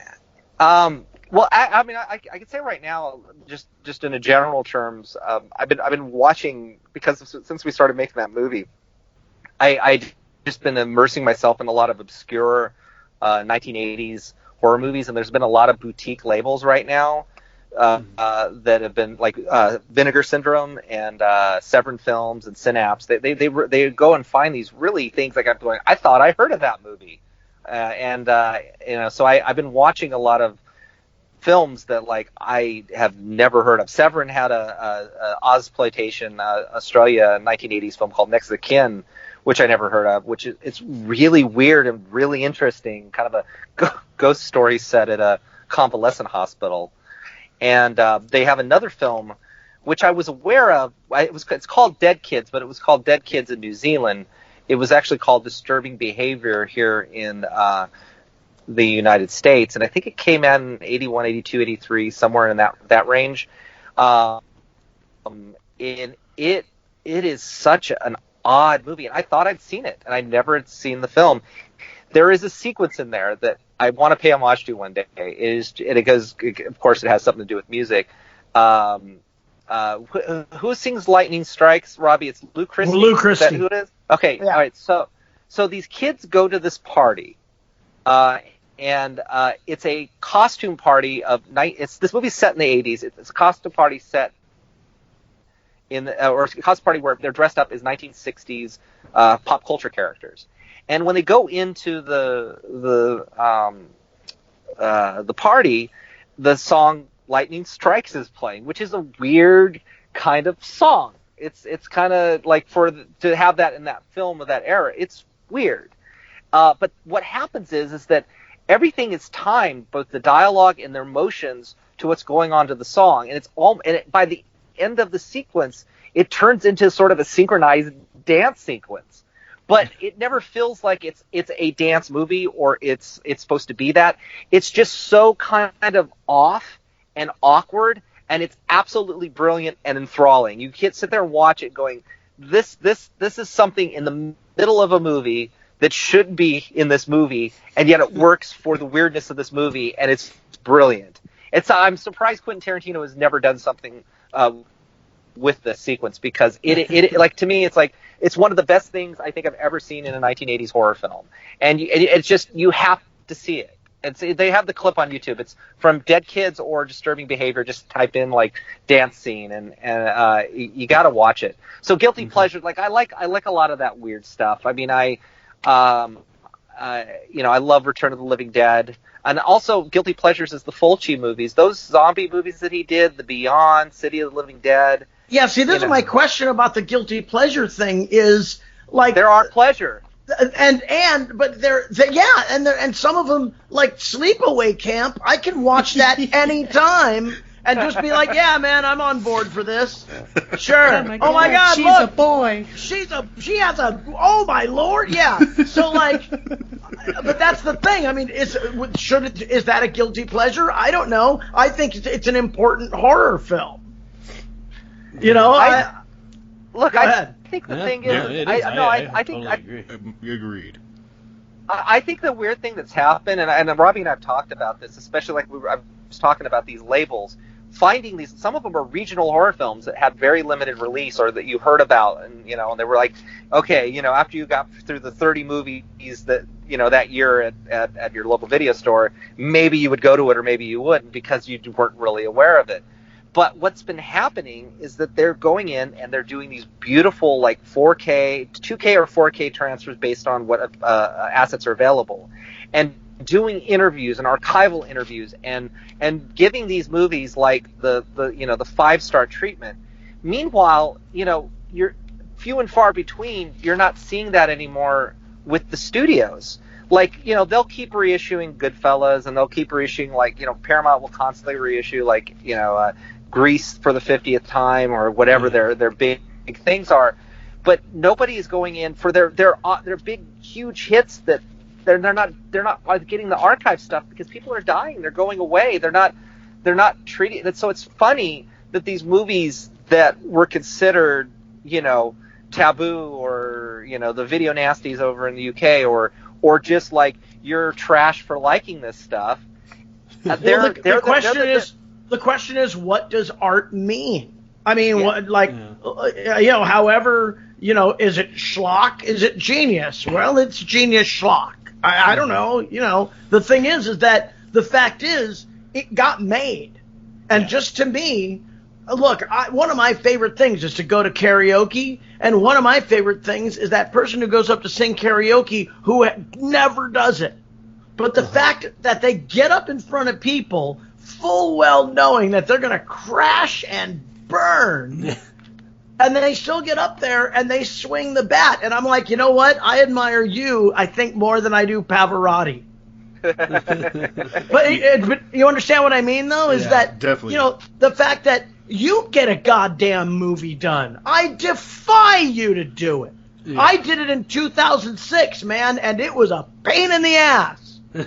Well, I mean, I could say right now, just in a general terms, I've been watching, because since we started making that movie, I just been immersing myself in a lot of obscure 1980s horror movies, and there's been a lot of boutique labels right now that have been like Vinegar Syndrome and Severin Films and Synapse. They go and find these really things like I'm going, I thought I heard of that movie, so I've been watching a lot of films that like I have never heard of. Severin had a Ozploitation Australia 1980s film called Next of Kin, which I never heard of, which it's really weird and really interesting, kind of a ghost story set at a convalescent hospital. And they have another film, which I was aware of. It's called Dead Kids, but it was called Dead Kids in New Zealand. It was actually called Disturbing Behavior here in the United States, and I think it came out in 81, 82, 83, somewhere in that range. And it is such an odd movie, and I thought I'd seen it, and I never had seen the film. There is a sequence in there that I want to pay homage to one day. Of course, it has something to do with music. Who sings Lightning Strikes, Robbie? It's Lou Christie. Lou Christie. Is that who it is? Okay, yeah. All right. So these kids go to this party. And it's a costume party of night. This movie's set in the 80s. It's a costume party set or a costume party where they're dressed up as 1960s pop culture characters. And when they go into the party, the song "Lightning Strikes" is playing, which is a weird kind of song. It's kind of like to have that in that film of that era. It's weird. But what happens is that everything is timed, both the dialogue and their motions, to what's going on to the song, and by the end of the sequence, it turns into sort of a synchronized dance sequence. But it never feels like it's a dance movie or it's supposed to be that. It's just so kind of off and awkward, and it's absolutely brilliant and enthralling. You can't sit there and watch it going, this is something in the middle of a movie that should be in this movie, and yet it works for the weirdness of this movie, and it's brilliant. I'm surprised Quentin Tarantino has never done something with this sequence, because it like, to me, it's like it's one of the best things I think I've ever seen in a 1980s horror film, and it's just, you have to see it. They have the clip on YouTube. It's from Dead Kids or Disturbing Behavior. Just type in like dance scene, and you got to watch it. So guilty pleasure, like I like a lot of that weird stuff. I mean, I love Return of the Living Dead, and also guilty pleasures is the Fulci movies, those zombie movies that he did, The Beyond, City of the Living Dead. Yeah, see, this is my question about the guilty pleasure thing is like there are pleasure. And some of them, like Sleepaway Camp, I can watch that anytime and just be like, yeah, man, I'm on board for this. Sure. Oh my God, she's look, a boy. Oh my Lord, yeah. So like, but that's the thing. I mean, is that a guilty pleasure? I don't know. I think it's an important horror film. You know, I ahead. think the thing is, I totally agree. Agreed. I think the weird thing that's happened, and Robbie and I have talked about this, especially like I was talking about these labels, finding these, some of them are regional horror films that had very limited release or that you heard about, and they were like, okay, after you got through the 30 movies that that year at your local video store, maybe you would go to it or maybe you wouldn't because you weren't really aware of it. But what's been happening is that they're going in and they're doing these beautiful like 4K, 2K or 4K transfers based on what assets are available, and doing interviews and archival interviews and giving these movies like the 5-star treatment. Meanwhile, you're few and far between. You're not seeing that anymore with the studios. Like, they'll keep reissuing Goodfellas, and they'll keep reissuing, like, Paramount will constantly reissue, like, Grease for the 50th time or whatever their big things are. But nobody is going in for their big, huge hits that they're not getting the archive stuff because people are dying. They're going away. They're not treating it. So it's funny that these movies that were considered, taboo, or, the video nasties over in the UK, or just like you're trash for liking this stuff, The question is, what does art mean? I mean, however, is it schlock? Is it genius? Well, it's genius schlock. I don't know. The thing is that the fact is, it got made. And just to me, look, one of my favorite things is to go to karaoke, and one of my favorite things is that person who goes up to sing karaoke who never does it. But the fact that they get up in front of people full well knowing that they're going to crash and burn, and they still get up there and they swing the bat. And I'm like, you know what? I admire you, I think, more than I do Pavarotti. but you understand what I mean, though? Is that, definitely. The fact that you get a goddamn movie done. I defy you to do it. Yeah. I did it in 2006, man, and it was a pain in the ass. We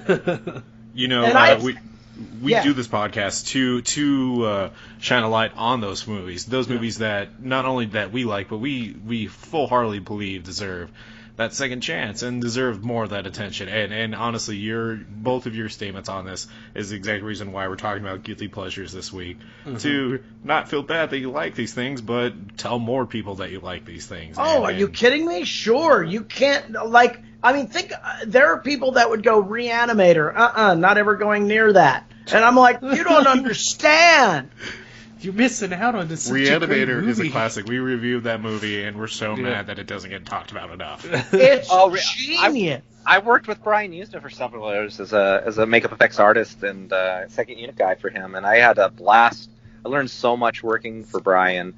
do this podcast to shine a light on those movies. Those movies that not only that we like, but we full-heartedly believe deserve that second chance and deserve more of that attention. And honestly, both of your statements on this is the exact reason why we're talking about guilty pleasures this week. To not feel bad that you like these things, but tell more people that you like these things. Are you kidding me? Sure. You can't, there are people that would go Reanimator. Not ever going near that. And I'm like, you don't understand. You're missing out on this. Reanimator is a classic. We reviewed that movie, and we're so mad that it doesn't get talked about enough. It's genius. I worked with Brian Usna for several years as a makeup effects artist and second unit guy for him, and I had a blast. I learned so much working for Brian.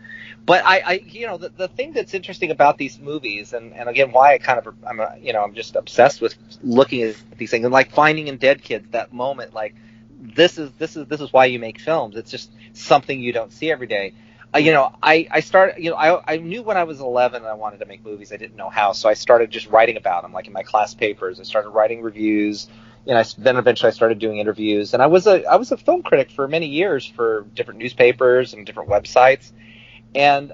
But the thing that's interesting about these movies, and again, why I'm just obsessed with looking at these things and like finding in Dead Kids that moment, like this is why you make films. It's just something you don't see every day. I started. I knew when I was 11 I wanted to make movies. I didn't know how, so I started just writing about them, like in my class papers. I started writing reviews. Then eventually I started doing interviews, and I was a film critic for many years for different newspapers and different websites. And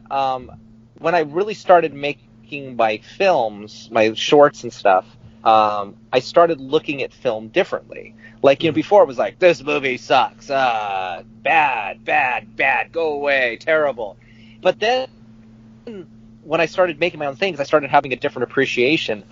when I really started making my films, my shorts and stuff, I started looking at film differently. Like, before it was like, this movie sucks, bad, go away, terrible. But then when I started making my own things, I started having a different appreciation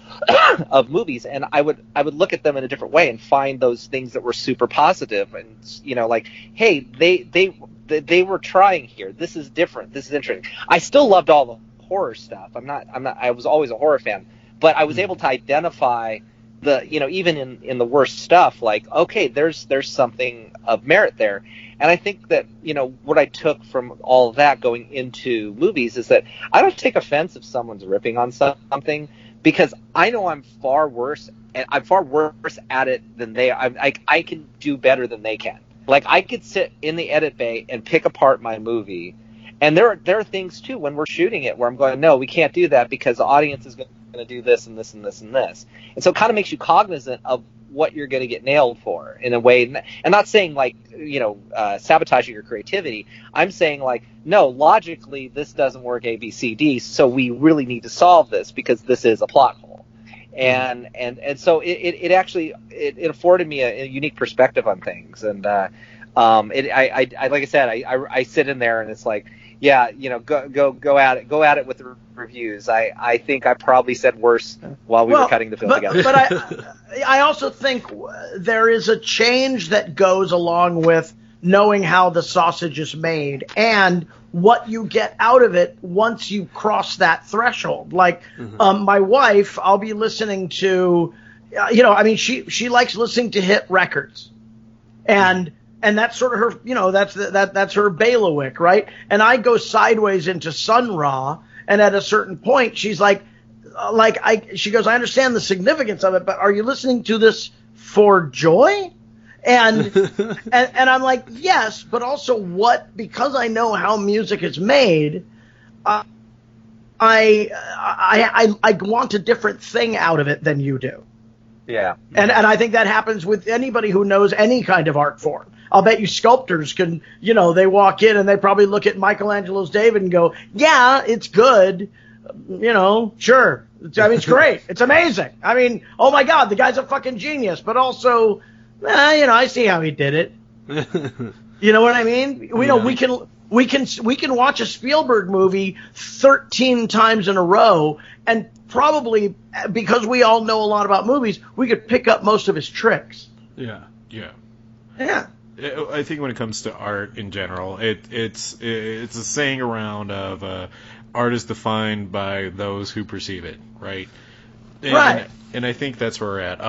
of movies, and I would look at them in a different way and find those things that were super positive, and like, hey, they were trying here. This is different. This is interesting. I still loved all the horror stuff. I was always a horror fan, but I was able to identify the, even in the worst stuff, like, okay, there's something of merit there. And I think that, what I took from all of that going into movies is that I don't take offense if someone's ripping on something, because I know I'm far worse, and I'm far worse at it than they are. I can do better than they can. Like, I could sit in the edit bay and pick apart my movie, and there are things too when we're shooting it where I'm going, no, we can't do that because the audience is going to do this and this and this and this. And so it kind of makes you cognizant of what you're going to get nailed for in a way, and not saying like, sabotaging your creativity. I'm saying like, no, logically this doesn't work A, B, C, D, so we really need to solve this because this is a plot hole. And so it actually afforded me a unique perspective on things. And I like I said, I sit in there and it's like, yeah, go at it with the reviews. I think I probably said worse while we were cutting the film together. But I also think there is a change that goes along with knowing how the sausage is made and what you get out of it once you cross that threshold. Like, my wife, I'll be listening to, she likes listening to hit records, and that's sort of her, that's her bailiwick, right? And I go sideways into Sun Ra, and at a certain point, she's she goes, I understand the significance of it, but are you listening to this for joy? And and I'm like, yes, but also because I know how music is made, I want a different thing out of it than you do. Yeah. And I think that happens with anybody who knows any kind of art form. I'll bet you sculptors can, they walk in and they probably look at Michelangelo's David and go, yeah, it's good. Sure. It's great. It's amazing. Oh my God, the guy's a fucking genius, but also, I see how he did it. You know what I mean? We can watch a Spielberg movie 13 times in a row, and probably because we all know a lot about movies, we could pick up most of his tricks. Yeah. I think when it comes to art in general, it's a saying around of art is defined by those who perceive it, right? And I think that's where we're at.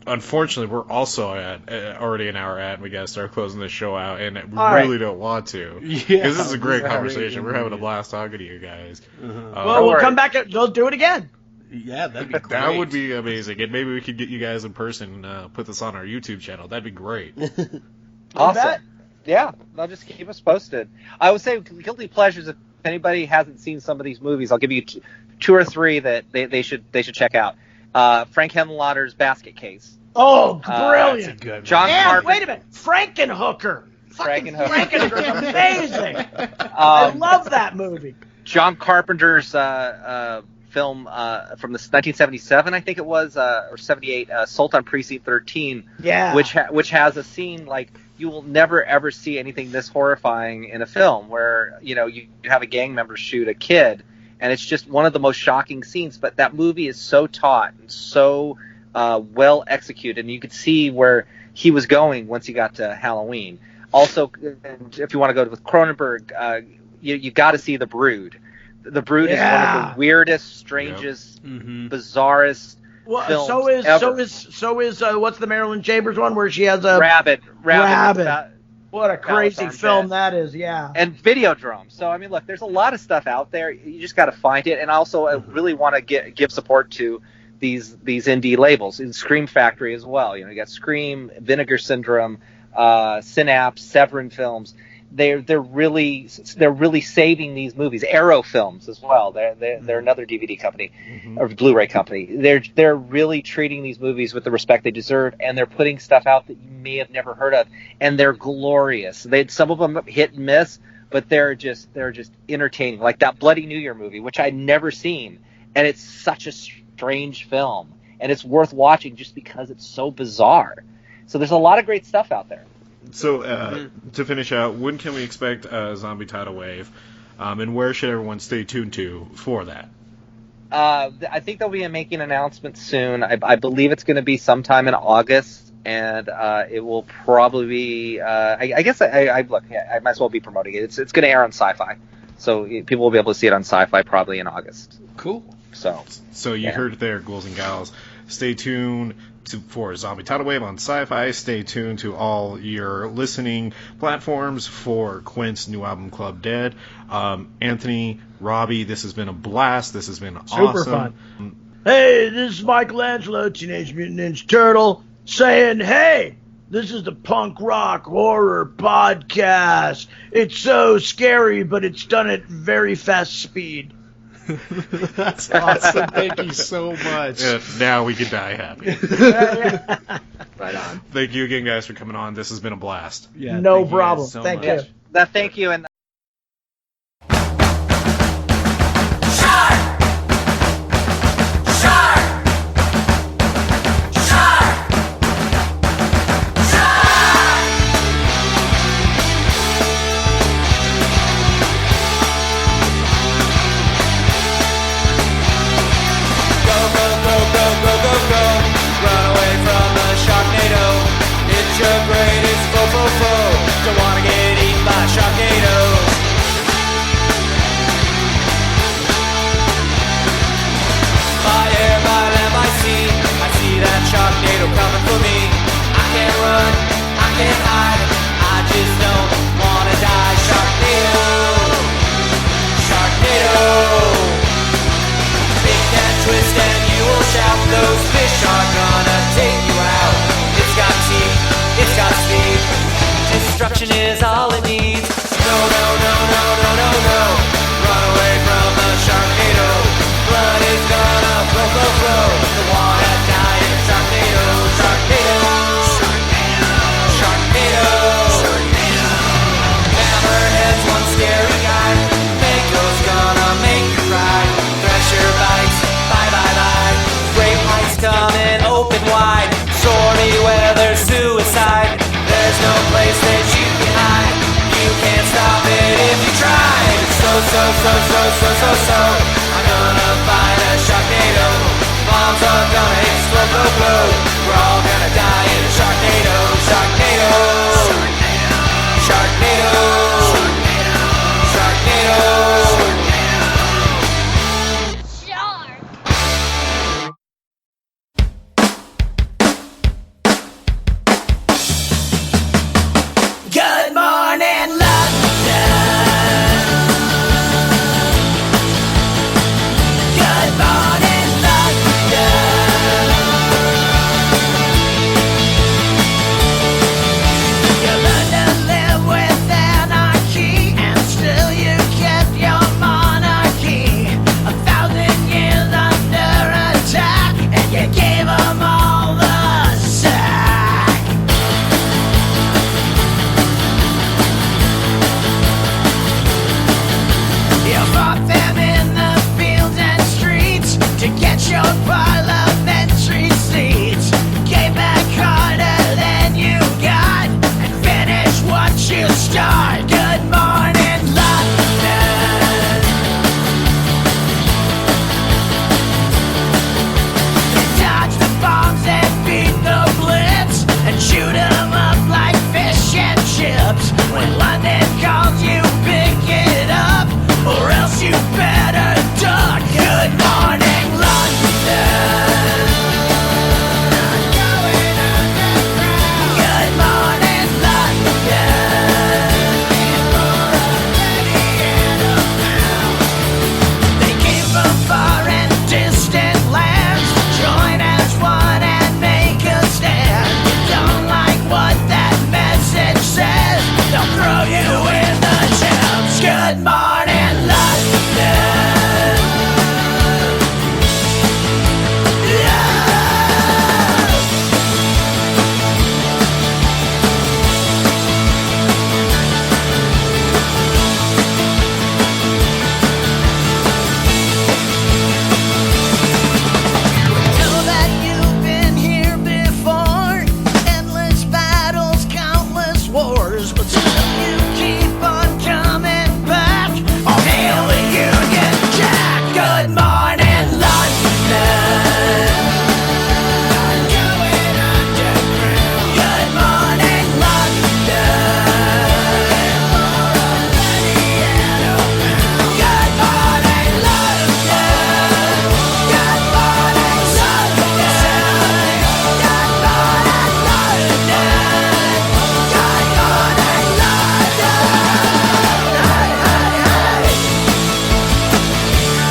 Unfortunately, we're also already an hour at, and we got to start closing this show out, and we really don't want to. Because this is a great conversation. We're having a blast talking to you guys. Well, we'll come back and we'll do it again. Yeah, that'd be great. That would be amazing. And maybe we could get you guys in person and put this on our YouTube channel. That'd be great. Awesome. Yeah, they'll just keep us posted. I would say guilty pleasures. If anybody hasn't seen some of these movies, I'll give you two or three that they should check out. Frank Henenlotter's Basket Case. Oh, brilliant! That's a good John Carpenter. Wait a minute, Frankenhooker. Frankenhooker's amazing. I love that movie. John Carpenter's film from the 1977, I think it was, or 78, Assault on Precinct 13. Yeah. Which has a scene like you will never ever see anything this horrifying in a film, where you have a gang member shoot a kid, and it's just one of the most shocking scenes. But that movie is so taut and so well executed, and you could see where he was going once he got to Halloween. Also, if you want to go with Cronenberg, you got to see The Brood. The Brood is one of the weirdest, strangest, bizarrest films ever. So is what's the Marilyn Chambers one where she has a Rabbit. What a crazy film that is, yeah. And Videodrome. So I mean, look, there's a lot of stuff out there. You just got to find it. And also, I really want to give support to these indie labels, in Scream Factory as well. You got Scream, Vinegar Syndrome, Synapse, Severin Films. They're really saving these movies. Arrow Films as well. They're another DVD company or Blu-ray company. They're really treating these movies with the respect they deserve, and they're putting stuff out that you may have never heard of, and they're glorious. Some of them hit and miss, but they're just entertaining. Like that Bloody New Year movie, which I'd never seen, and it's such a strange film, and it's worth watching just because it's so bizarre. So there's a lot of great stuff out there. So, to finish out, when can we expect a zombie tidal wave? And where should everyone stay tuned to for that? I think they'll be making an announcement soon. I believe it's going to be sometime in August, and it will probably be. I guess I might as well be promoting it. It's going to air on Sci-Fi, so people will be able to see it on Sci-Fi probably in August. Cool. So you heard it there, ghouls and gals. Stay tuned for Zombie Tidal Wave on Sci-Fi. Stay tuned to all your listening platforms for Quint's new album, Club Dead. Anthony, Robbie, this has been a blast. This has been super fun. Hey, this is Michelangelo, Teenage Mutant Ninja Turtle, saying, hey, this is the Punk Rock Horror Podcast. It's so scary, but it's done at very fast speed. That's awesome. Thank you so much. Now we can die happy. Right on. Thank you again, guys, for coming on. This has been a blast. Yeah, no problem. Thank you. Thank you. And your greatest foe. Don't wanna get eaten by Sharknado. So, I'm gonna fight a Sharknado. Bombs are gonna explode, blow, blow. We're all gonna die in a Sharknado. Sharknado. Sharknado. Sharknado. Good morning, London. Good morning, London. You learn to live with anarchy, and still you kept your monarchy. 1,000 years under attack, and you gave them all the sack. You fought them in the fields and streets to get your parliamentary seats. Gave back harder than you got and finished what you start. Good morning, London. Dodge the bombs and beat the blitz and shoot 'em up like fish and chips. When London calls you, pick it up, or else you better duck. Good morning, London. Good morning, London. They came from far and distant lands. Join as one and make a stand. Don't like what that message says, they'll throw you in the Thames. Good morning, London. Yeah. Know that you've been here before. Endless battles, countless wars, but still you keep on coming back. Oh, hail the Union Jack. Good morning, London. Going underground. Good morning, London. Good morning, London. Good morning, London. Good morning, London. Good morning, London. Hey, hey, hey.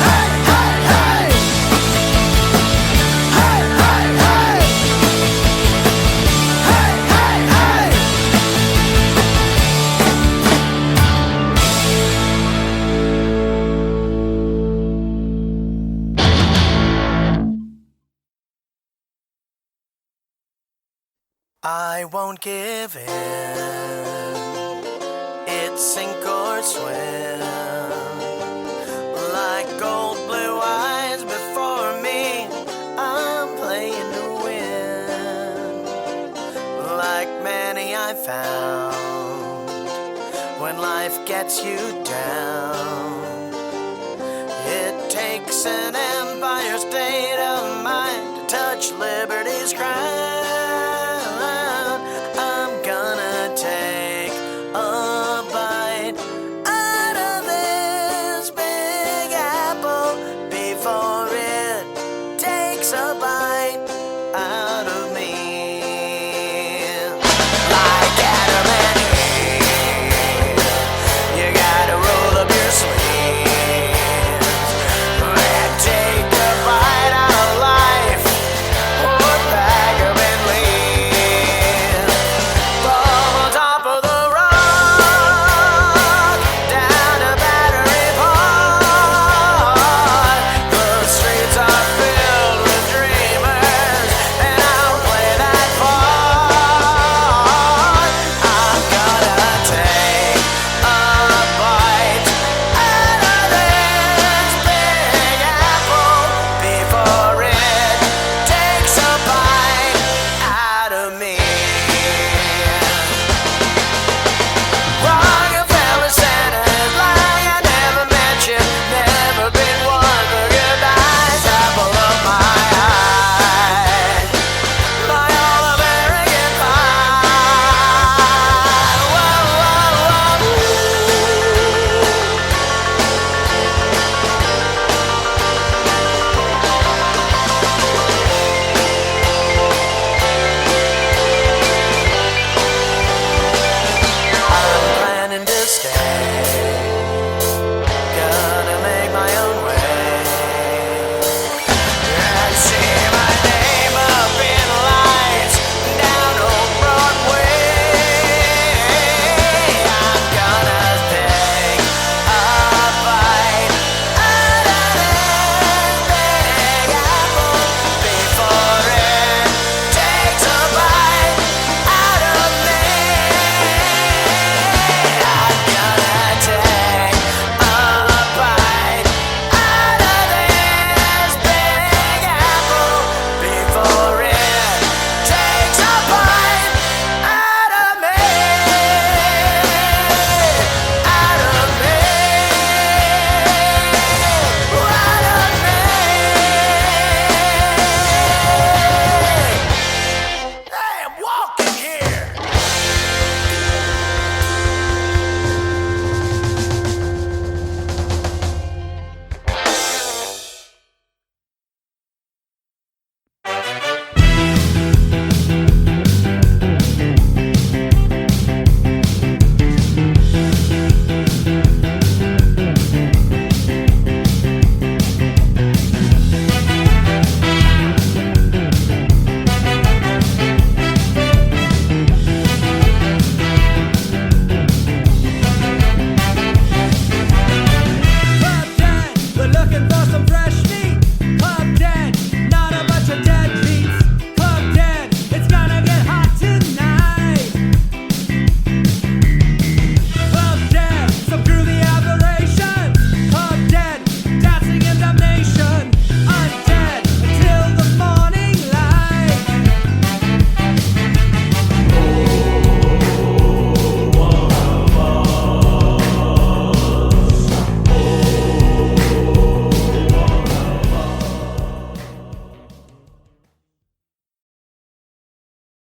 Hey, hey, hey. Hey, hey, hey. Hey, hey, hey. I won't give in. It's sink or swim. Like gold blue eyes before me, I'm playing to win. Like many I found, when life gets you down, it takes an empire state of mind to touch liberty's crown.